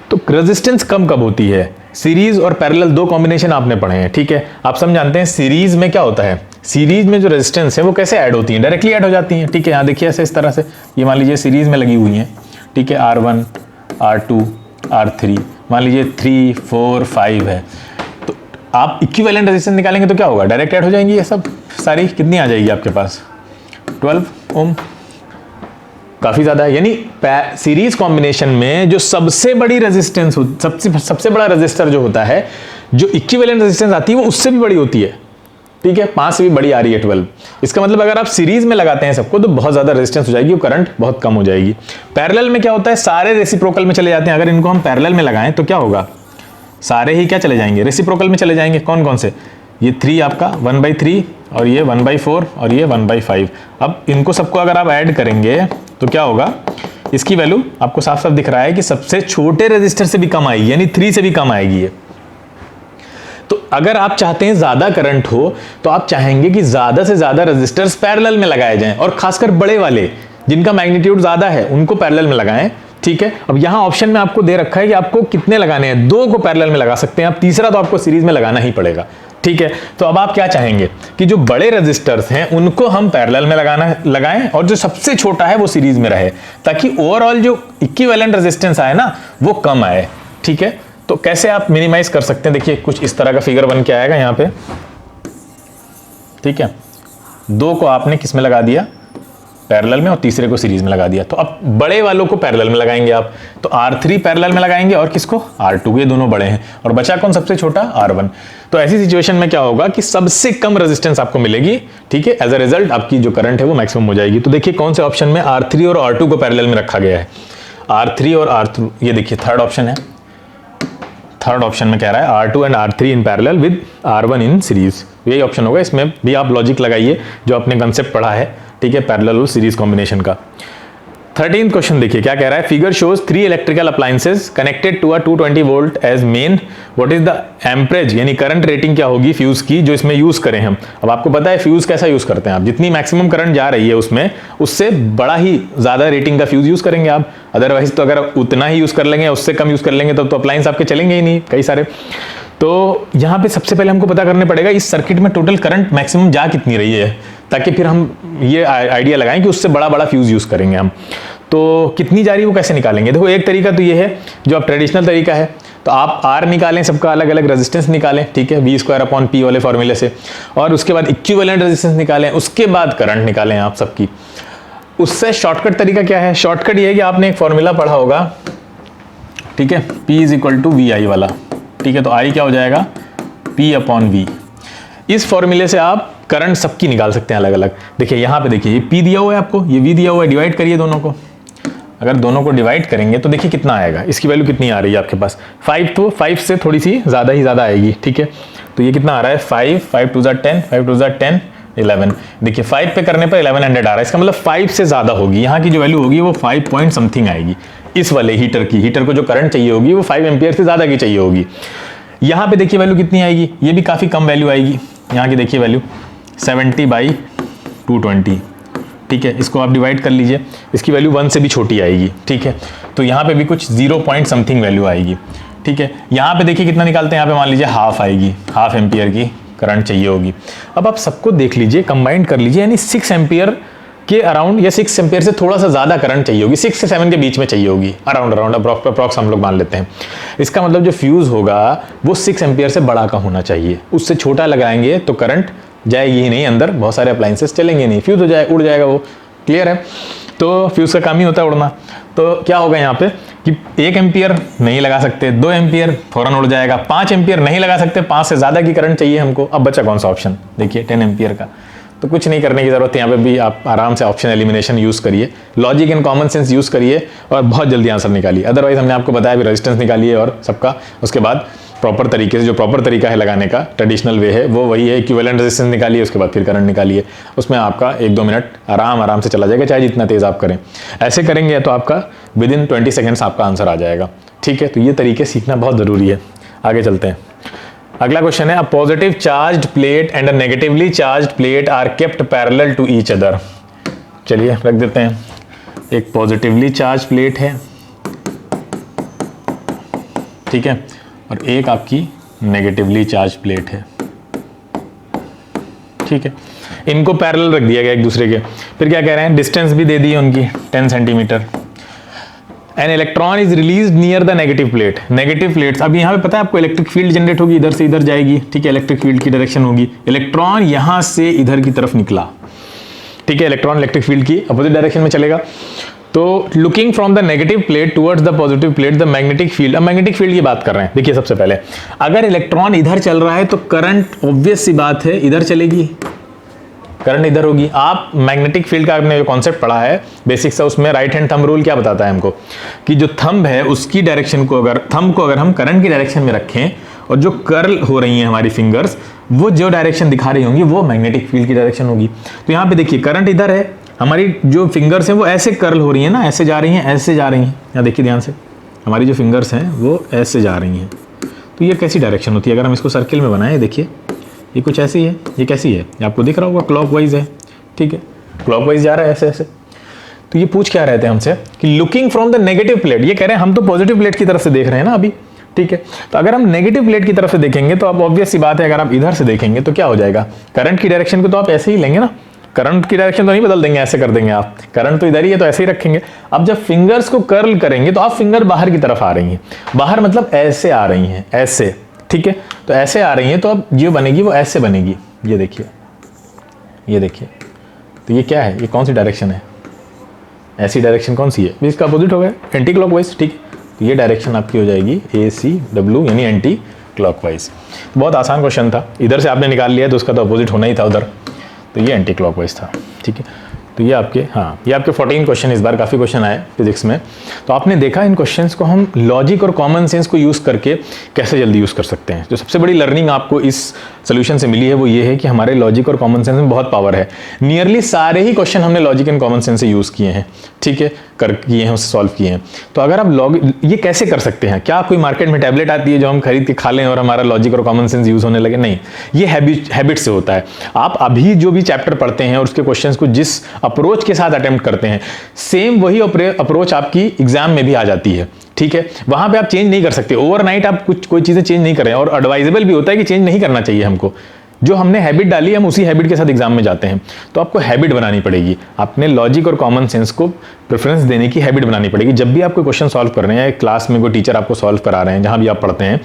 तो रेजिस्टेंस कम कब होती है? सीरीज और पैरेलल, 2 कॉम्बिनेशन आपने पढ़े हैं, ठीक है। आप सब जानते हैं सीरीज में क्या होता है। सीरीज में जो रेजिस्टेंस है वो कैसे ऐड होती है? डायरेक्टली ऐड हो जाती है, ठीक है। यहाँ देखिए ऐसे इस तरह से, ये मान लीजिए सीरीज में लगी हुई है, ठीक है। R1, R2, R3, मान लीजिए 3, 4, 5 है। तो आप इक्विवेलेंट रेजिस्टेंस निकालेंगे तो क्या होगा? डायरेक्ट ऐड हो जाएंगी ये सब सारी। कितनी आ जाएगी आपके पास? 12 ओम, काफी ज्यादा है। यानी सीरीज कॉम्बिनेशन में जो सबसे बड़ी रेजिस्टेंस, सबसे बड़ा रेजिस्टर जो होता है, जो इक्विवेलेंट रेजिस्टेंस आती है वो उससे भी बड़ी होती है, ठीक है। 5 से भी बड़ी आ रही है 12। इसका मतलब अगर आप सीरीज में लगाते हैं सबको तो बहुत ज्यादा रेजिस्टेंस हो जाएगी और करंट बहुत कम हो जाएगी। पैरेलल में क्या होता है? सारे रेसिप्रोकल में चले जाते हैं। अगर इनको हम पैरेलल में लगाएं तो क्या होगा? सारे ही क्या चले जाएंगे? रेसिप्रोकल में चले जाएंगे। कौन कौन से? ये 3 आपका 1/3 और ये 1/4 और ये 1/5। अब इनको सबको अगर आप ऐड करेंगे तो क्या होगा? इसकी वैल्यू आपको साफ साफ दिख रहा है कि सबसे छोटे रेजिस्टर से भी कम आएगी, यानी 3 से भी कम आएगी ये। तो अगर आप चाहते हैं ज्यादा करंट हो तो आप चाहेंगे कि ज्यादा से ज्यादा रेजिस्टर्स पैरेलल में लगाए जाएं, और खासकर बड़े वाले जिनका मैग्नीट्यूड ज्यादा है उनको पैरेलल में लगाएं, ठीक है। अब यहां ऑप्शन में आपको दे रखा है कि आपको कितने लगाने हैं। 2 को पैरेलल में लगा सकते हैं आप, तीसरा तो आपको सीरीज में लगाना ही पड़ेगा, ठीक है। तो अब आप क्या चाहेंगे कि जो बड़े रेजिस्टर्स हैं उनको हम पैरेलल में लगाएं और जो सबसे छोटा है वो सीरीज में रहे, ताकि ओवरऑल जो इक्विवेलेंट रेजिस्टेंस आए ना वो कम आए, ठीक है। तो कैसे आप मिनिमाइज कर सकते हैं, देखिए कुछ इस तरह का फिगर बन के आएगा यहाँ पे, ठीक है। 2 को आपने किस में लगा दिया, पैरेलल में, और तीसरे को सीरीज में लगा दिया। तो अब बड़े वालों को पैरेलल में लगाएंगे आप, तो R3 पैरेलल में लगाएंगे और किसको, R2, ये दोनों बड़े हैं, और बचा कौन सबसे छोटा, R1। तो ऐसी सिचुएशन में क्या होगा कि सबसे कम रेजिस्टेंस आपको मिलेगी, ठीक है। एज अ रिजल्ट आपकी जो करंट है वो मैक्सिमम हो जाएगी। तो देखिए कौन से ऑप्शन में R3 और R2 को पैरेलल में रखा गया है, R3 और R2, ये देखिए थर्ड ऑप्शन है। थर्ड ऑप्शन में कह रहा है R2 and R3 in parallel with R1 in series, यही ऑप्शन होगा। इसमें भी आप लॉजिक लगाइए जो आपने कंसेप्ट पढ़ा है, ठीक है, पैरेलल और सीरीज कॉम्बिनेशन का। 13th क्वेश्चन देखिए क्या कह रहा है, figure shows 3 electrical appliances connected to a 220 volt as main, what is the amperage, यानी करंट रेटिंग क्या होगी फ्यूज की जो इसमें यूज करें हम। अब आपको पता है फ्यूज कैसा यूज करते हैं आप, जितनी मैक्सिमम करंट जा रही है उसमें, उससे बड़ा ही ज्यादा रेटिंग का फ्यूज यूज करेंगे आप। अदरवाइज तो अगर उतना ही यूज कर लेंगे, उससे कम यूज कर लेंगे, तब तो अप्लायंस आपके चलेंगे ही नहीं कई सारे। तो यहाँ पे सबसे पहले हमको पता करने पड़ेगा इस सर्किट में टोटल करंट मैक्सिमम जा कितनी रही है, ताकि फिर हम ये आइडिया लगाएं कि उससे बड़ा बड़ा फ्यूज यूज करेंगे हम। तो कितनी जा रही है वो कैसे निकालेंगे, देखो एक तरीका तो ये है जो आप ट्रेडिशनल तरीका है, तो आप R निकालें, सबका अलग अलग रेजिस्टेंस निकालें, ठीक है, V²/P वाले फॉर्मूले से, और उसके बाद इक्विवेलेंट रेजिस्टेंस निकालें, उसके बाद करंट निकालें आप सबकी। उससे शॉर्टकट तरीका क्या है, शॉर्टकट ये है कि आपने एक फॉर्मूला पढ़ा होगा, ठीक है, P = VI वाला, ठीक है। तो I क्या हो जाएगा, P/V। इस फॉर्मूले से आप करंट सबकी निकाल सकते हैं अलग अलग। देखिए यहाँ पे देखिए, ये P दिया हुआ है आपको, ये V दिया हुआ है, डिवाइड करिए दोनों को। अगर दोनों को डिवाइड करेंगे तो देखिए कितना आएगा, इसकी वैल्यू कितनी आ रही है आपके पास 5, तो 5 से थोड़ी सी ज़्यादा ही ज़्यादा आएगी, ठीक है। तो ये कितना आ रहा है 5, 5 2 10, 5 2 10, 11। देखिए 5 पे करने पर 1100 आ रहा है, इसका मतलब 5 से ज़्यादा होगी। यहाँ की जो वैल्यू होगी वो 5 पॉइंट समथिंग आएगी। इस वाले हीटर की, हीटर को जो करंट चाहिए होगी वो 5 एम्पियर से ज़्यादा की चाहिए होगी। यहाँ पे देखिए वैल्यू कितनी आएगी, ये भी काफ़ी कम वैल्यू आएगी। यहाँ की देखिए वैल्यू 70/220, ठीक है। इसको आप डिवाइड कर लीजिए, इसकी वैल्यू 1 से भी छोटी आएगी, ठीक है। तो यहाँ पे भी कुछ 0 पॉइंट समथिंग वैल्यू आएगी, ठीक है। यहाँ पे देखिए कितना निकालते हैं, यहाँ पे मान लीजिए हाफ आएगी, हाफ एम्पियर की करंट चाहिए होगी। अब आप सबको देख लीजिए, कंबाइंड कर लीजिए, यानी 6 एम्पियर के अराउंड या 6 एम्पियर से थोड़ा सा ज़्यादा करंट चाहिए होगी, 6 से 7 के बीच में चाहिए होगी, अराउंड अप्रॉक्स हम लोग मान लेते हैं। इसका मतलब जो फ्यूज़ होगा वो 6 एम्पियर से बड़ा का होना चाहिए, उससे छोटा लगाएंगे तो करंट जाएगी ही नहीं अंदर, बहुत सारे अप्लायंसेस चलेंगे नहीं, फ्यूज़ हो जाए, उड़ जाएगा वो, क्लियर है। तो फ्यूज़ का काम ही होता है उड़ना। तो क्या होगा यहाँ पे कि 1 एम्पियर नहीं लगा सकते, 2 एम्पियर फौरन उड़ जाएगा, 5 एम्पियर नहीं लगा सकते, 5 से ज़्यादा की करंट चाहिए हमको। अब बचा कौन सा ऑप्शन, देखिए 10 एम्पियर का। तो कुछ नहीं करने की ज़रूरत है, यहाँ पे भी आप आराम से ऑप्शन एलिमिनेशन यूज़ करिए, logic and common sense use करिए और बहुत जल्दी आंसर निकालिए। अदरवाइज हमने आपको बताया भी रेजिस्टेंस निकालिए और सबका, उसके बाद प्रॉपर तरीके से, जो प्रॉपर तरीका है लगाने का, ट्रेडिशनल वे है, वो वही है, इक्विवेलेंट रेजिस्टेंस निकालिए, उसके बाद फिर करंट निकालिए। उसमें आपका 1-2 मिनट आराम से चला जाएगा, चाहे जितना तेज़ आप करें। ऐसे करेंगे तो आपका विदिन 20 सेकेंड्स आपका आंसर आ जाएगा, ठीक है। तो ये तरीके सीखना बहुत ज़रूरी है। आगे चलते हैं, अगला क्वेश्चन है, a positive charged plate and a negatively charged plate are kept parallel to each other. चलिए रख देते हैं, एक पॉजिटिवली चार्ज प्लेट है, ठीक है, और एक आपकी नेगेटिवली चार्ज प्लेट है, ठीक है। इनको पैरेलल रख दिया गया एक दूसरे के। फिर क्या कह रहे हैं, डिस्टेंस भी दे दी है उनकी 10 centimetre. An electron is release near the negative plate, negative plates, अब यहाँ पे पता है आपको इलेक्ट्रिक फील्ड जनरेट होगी, इधर से इधर जाएगी, ठीक है, इलेक्ट्रिक फील्ड की डायरेक्शन होगी। इलेक्ट्रॉन यहाँ से इधर की तरफ निकला, ठीक है, इलेक्ट्रॉन इलेक्ट्रिक फील्ड की अपोजिट डायरेक्शन में चलेगा। तो looking from the negative plate towards the positive plate the magnetic field, अब मैग्नेटिक फील्ड की बात कर रहे हैं। देखिए सबसे पहले अगर इलेक्ट्रॉन इधर चल रहा है तो करंट ऑब्वियस सी बात है इधर चलेगी, करंट इधर होगी। आप मैग्नेटिक फील्ड का आपने जो कॉन्सेप्ट पढ़ा है बेसिक सा, उसमें राइट हैंड थंब रूल क्या बताता है हमको कि जो थंब है उसकी डायरेक्शन को, अगर थंब को अगर हम करंट की डायरेक्शन में रखें और जो कर्ल हो रही हैं हमारी फिंगर्स, वो जो डायरेक्शन दिखा रही होंगी वो मैग्नेटिक फील्ड की डायरेक्शन होगी। तो यहाँ पे देखिए करंट इधर है, हमारी जो फिंगर्स हैं वो ऐसे कर्ल हो रही हैं ना, ऐसे जा रही हैं, ऐसे जा रही हैं। यहाँ देखिए ध्यान से, हमारी जो फिंगर्स हैं वो ऐसे जा रही हैं। तो ये कैसी डायरेक्शन होती है, अगर हम इसको सर्किल में बनाएं, देखिए ये कुछ ऐसी है, ये कैसी है, ये आपको दिख रहा होगा, क्लॉकवाइज है, ठीक है, क्लॉकवाइज जा रहा है ऐसे ऐसे। तो ये पूछ क्या रहे थे हमसे कि looking from the negative plate, ये कह रहे हैं हम तो पॉजिटिव प्लेट की तरफ से देख रहे हैं ना अभी, ठीक है। तो अगर हम नेगेटिव प्लेट की तरफ से देखेंगे तो अब ऑब्वियस सी बात है, अगर आप इधर से देखेंगे तो क्या हो जाएगा, करंट की डायरेक्शन को तो आप ऐसे ही लेंगे ना, करंट की डायरेक्शन तो नहीं बदल देंगे, ऐसे कर देंगे आप, करंट तो इधर ही है तो ऐसे ही रखेंगे। अब जब फिंगर्स को कर्ल करेंगे तो आप फिंगर बाहर की तरफ आ रही हैं, बाहर मतलब ऐसे आ रही हैं, ऐसे, ठीक है, तो ऐसे आ रही हैं, तो अब जो बनेगी वो ऐसे बनेगी, ये देखिए, ये देखिए, तो ये क्या है, ये कौन सी डायरेक्शन है, ऐसी डायरेक्शन कौन सी है, इसका अपोजिट हो गया, एंटी क्लॉकवाइज, ठीक है, तो ये डायरेक्शन आपकी हो जाएगी ACW यानी एंटी क्लॉकवाइज। बहुत आसान क्वेश्चन था, इधर से आपने निकाल लिया तो उसका तो अपोजिट होना ही था उधर, तो ये एंटी क्लॉकवाइज था, ठीक है। तो ये आपके, हाँ, ये आपके 14 क्वेश्चन इस बार काफ़ी क्वेश्चन आए फिजिक्स में। तो आपने देखा इन क्वेश्चंस को हम लॉजिक और कॉमन सेंस को यूज़ करके कैसे जल्दी यूज़ कर सकते हैं। जो सबसे बड़ी लर्निंग आपको इस सोल्यूशन से मिली है वो ये है कि हमारे लॉजिक और कॉमन सेंस में बहुत पावर है। नियरली सारे ही क्वेश्चन हमने लॉजिक एंड कॉमन सेंस से यूज़ किए हैं, ठीक है, किए हैं, उससे सॉल्व किए हैं। तो अगर आप ये कैसे कर सकते हैं, क्या कोई मार्केट में टैबलेट आती है जो हम खरीद के खा लें और हमारा लॉजिक और कॉमन सेंस यूज़ होने लगे? नहीं, ये हैबिट से होता है। आप अभी जो भी चैप्टर पढ़ते हैं और उसके क्वेश्चंस को जिस अप्रोच के साथ अटेम्प्ट करते हैं, सेम वही अप्रोच आपकी एग्जाम में भी आ जाती है, ठीक है। वहां पे आप चेंज नहीं कर सकते, ओवरनाइट आप कोई चीजें चेंज नहीं करें, और एडवाइजेबल भी होता है कि चेंज नहीं करना चाहिए हमको। जो हमने हैबिट डाली हम उसी हैबिट के साथ एग्जाम में जाते हैं। तो आपको हैबिट बनानी पड़ेगी, आपने लॉजिक और कॉमन सेंस को प्रेफरेंस देने की हैबिट बनानी पड़ेगी। जब भी आप कोई क्वेश्चन सॉल्व कर रहे हैं, क्लास में कोई टीचर आपको सॉल्व करा रहे हैं, जहां भी आप पढ़ते हैं,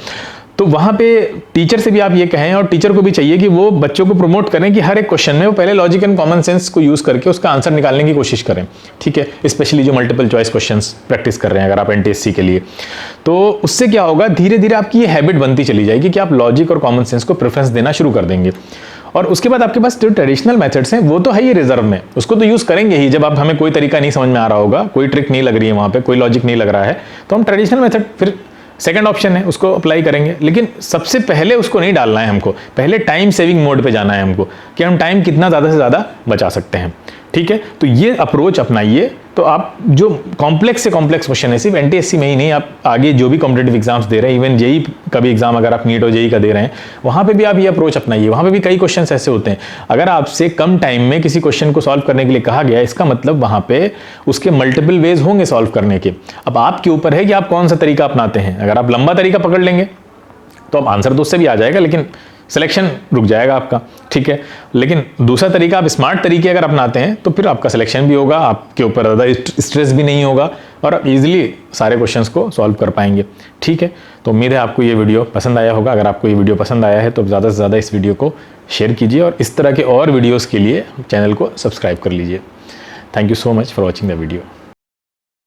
तो वहां पे टीचर से भी आप ये कहें, और टीचर को भी चाहिए कि वो बच्चों को प्रमोट करें कि हर एक क्वेश्चन में वो पहले लॉजिक एंड कॉमन सेंस को यूज करके उसका आंसर निकालने की कोशिश करें, ठीक है। स्पेशली जो मल्टीपल चॉइस क्वेश्चंस प्रैक्टिस कर रहे हैं अगर आप NTSC के लिए, तो उससे क्या होगा, धीरे धीरे आपकी ये हैबिट बनती चली जाएगी कि आप लॉजिक और कॉमन सेंस को प्रेफरेंस देना शुरू कर देंगे। और उसके बाद आपके पास जो ट्रेडिशनल मेथड्स हैं वो तो है ही रिजर्व में, उसको तो यूज करेंगे ही। जब आप हमें कोई तरीका नहीं समझ में आ रहा होगा, कोई ट्रिक नहीं लग रही है वहां पे, कोई लॉजिक नहीं लग रहा है, तो हम ट्रेडिशनल मेथड फिर सेकंड ऑप्शन है उसको अप्लाई करेंगे। लेकिन सबसे पहले उसको नहीं डालना है हमको, पहले टाइम सेविंग मोड पे जाना है हमको कि हम टाइम कितना ज़्यादा से ज़्यादा बचा सकते हैं, ठीक है। तो ये अप्रोच अपनाइए, तो आप जो कॉम्प्लेक्स से कॉम्प्लेक्स क्वेश्चन है, सिर्फ NTSC में ही नहीं, आप आगे जो भी कॉम्पिटेटिव एग्जाम्स दे रहे हैं, इवन JEE का भी एग्जाम अगर आप नीट और JEE का दे रहे हैं, वहाँ पे भी आप ये अप्रोच अपनाइए। वहाँ पे भी कई क्वेश्चन ऐसे होते हैं, अगर आपसे कम टाइम में किसी क्वेश्चन को सॉल्व करने के लिए कहा गया, इसका मतलब वहाँ पे उसके मल्टीपल वेज होंगे सॉल्व करने के। अब आपके ऊपर है कि आप कौन सा तरीका अपनाते हैं। अगर आप लंबा तरीका पकड़ लेंगे तो अब आंसर तो उससे भी आ जाएगा, लेकिन सिलेक्शन रुक जाएगा आपका, ठीक है। लेकिन दूसरा तरीका, आप स्मार्ट तरीके अगर अपनाते हैं तो फिर आपका सिलेक्शन भी होगा, आपके ऊपर ज़्यादा स्ट्रेस भी नहीं होगा और आप इजीली सारे क्वेश्चंस को सॉल्व कर पाएंगे, ठीक है। तो उम्मीद है आपको ये वीडियो पसंद आया होगा। अगर आपको ये वीडियो पसंद आया है तो ज़्यादा से ज़्यादा इस वीडियो को शेयर कीजिए और इस तरह के और वीडियोज़ के लिए चैनल को सब्सक्राइब कर लीजिए। Thank you so much for watching the video.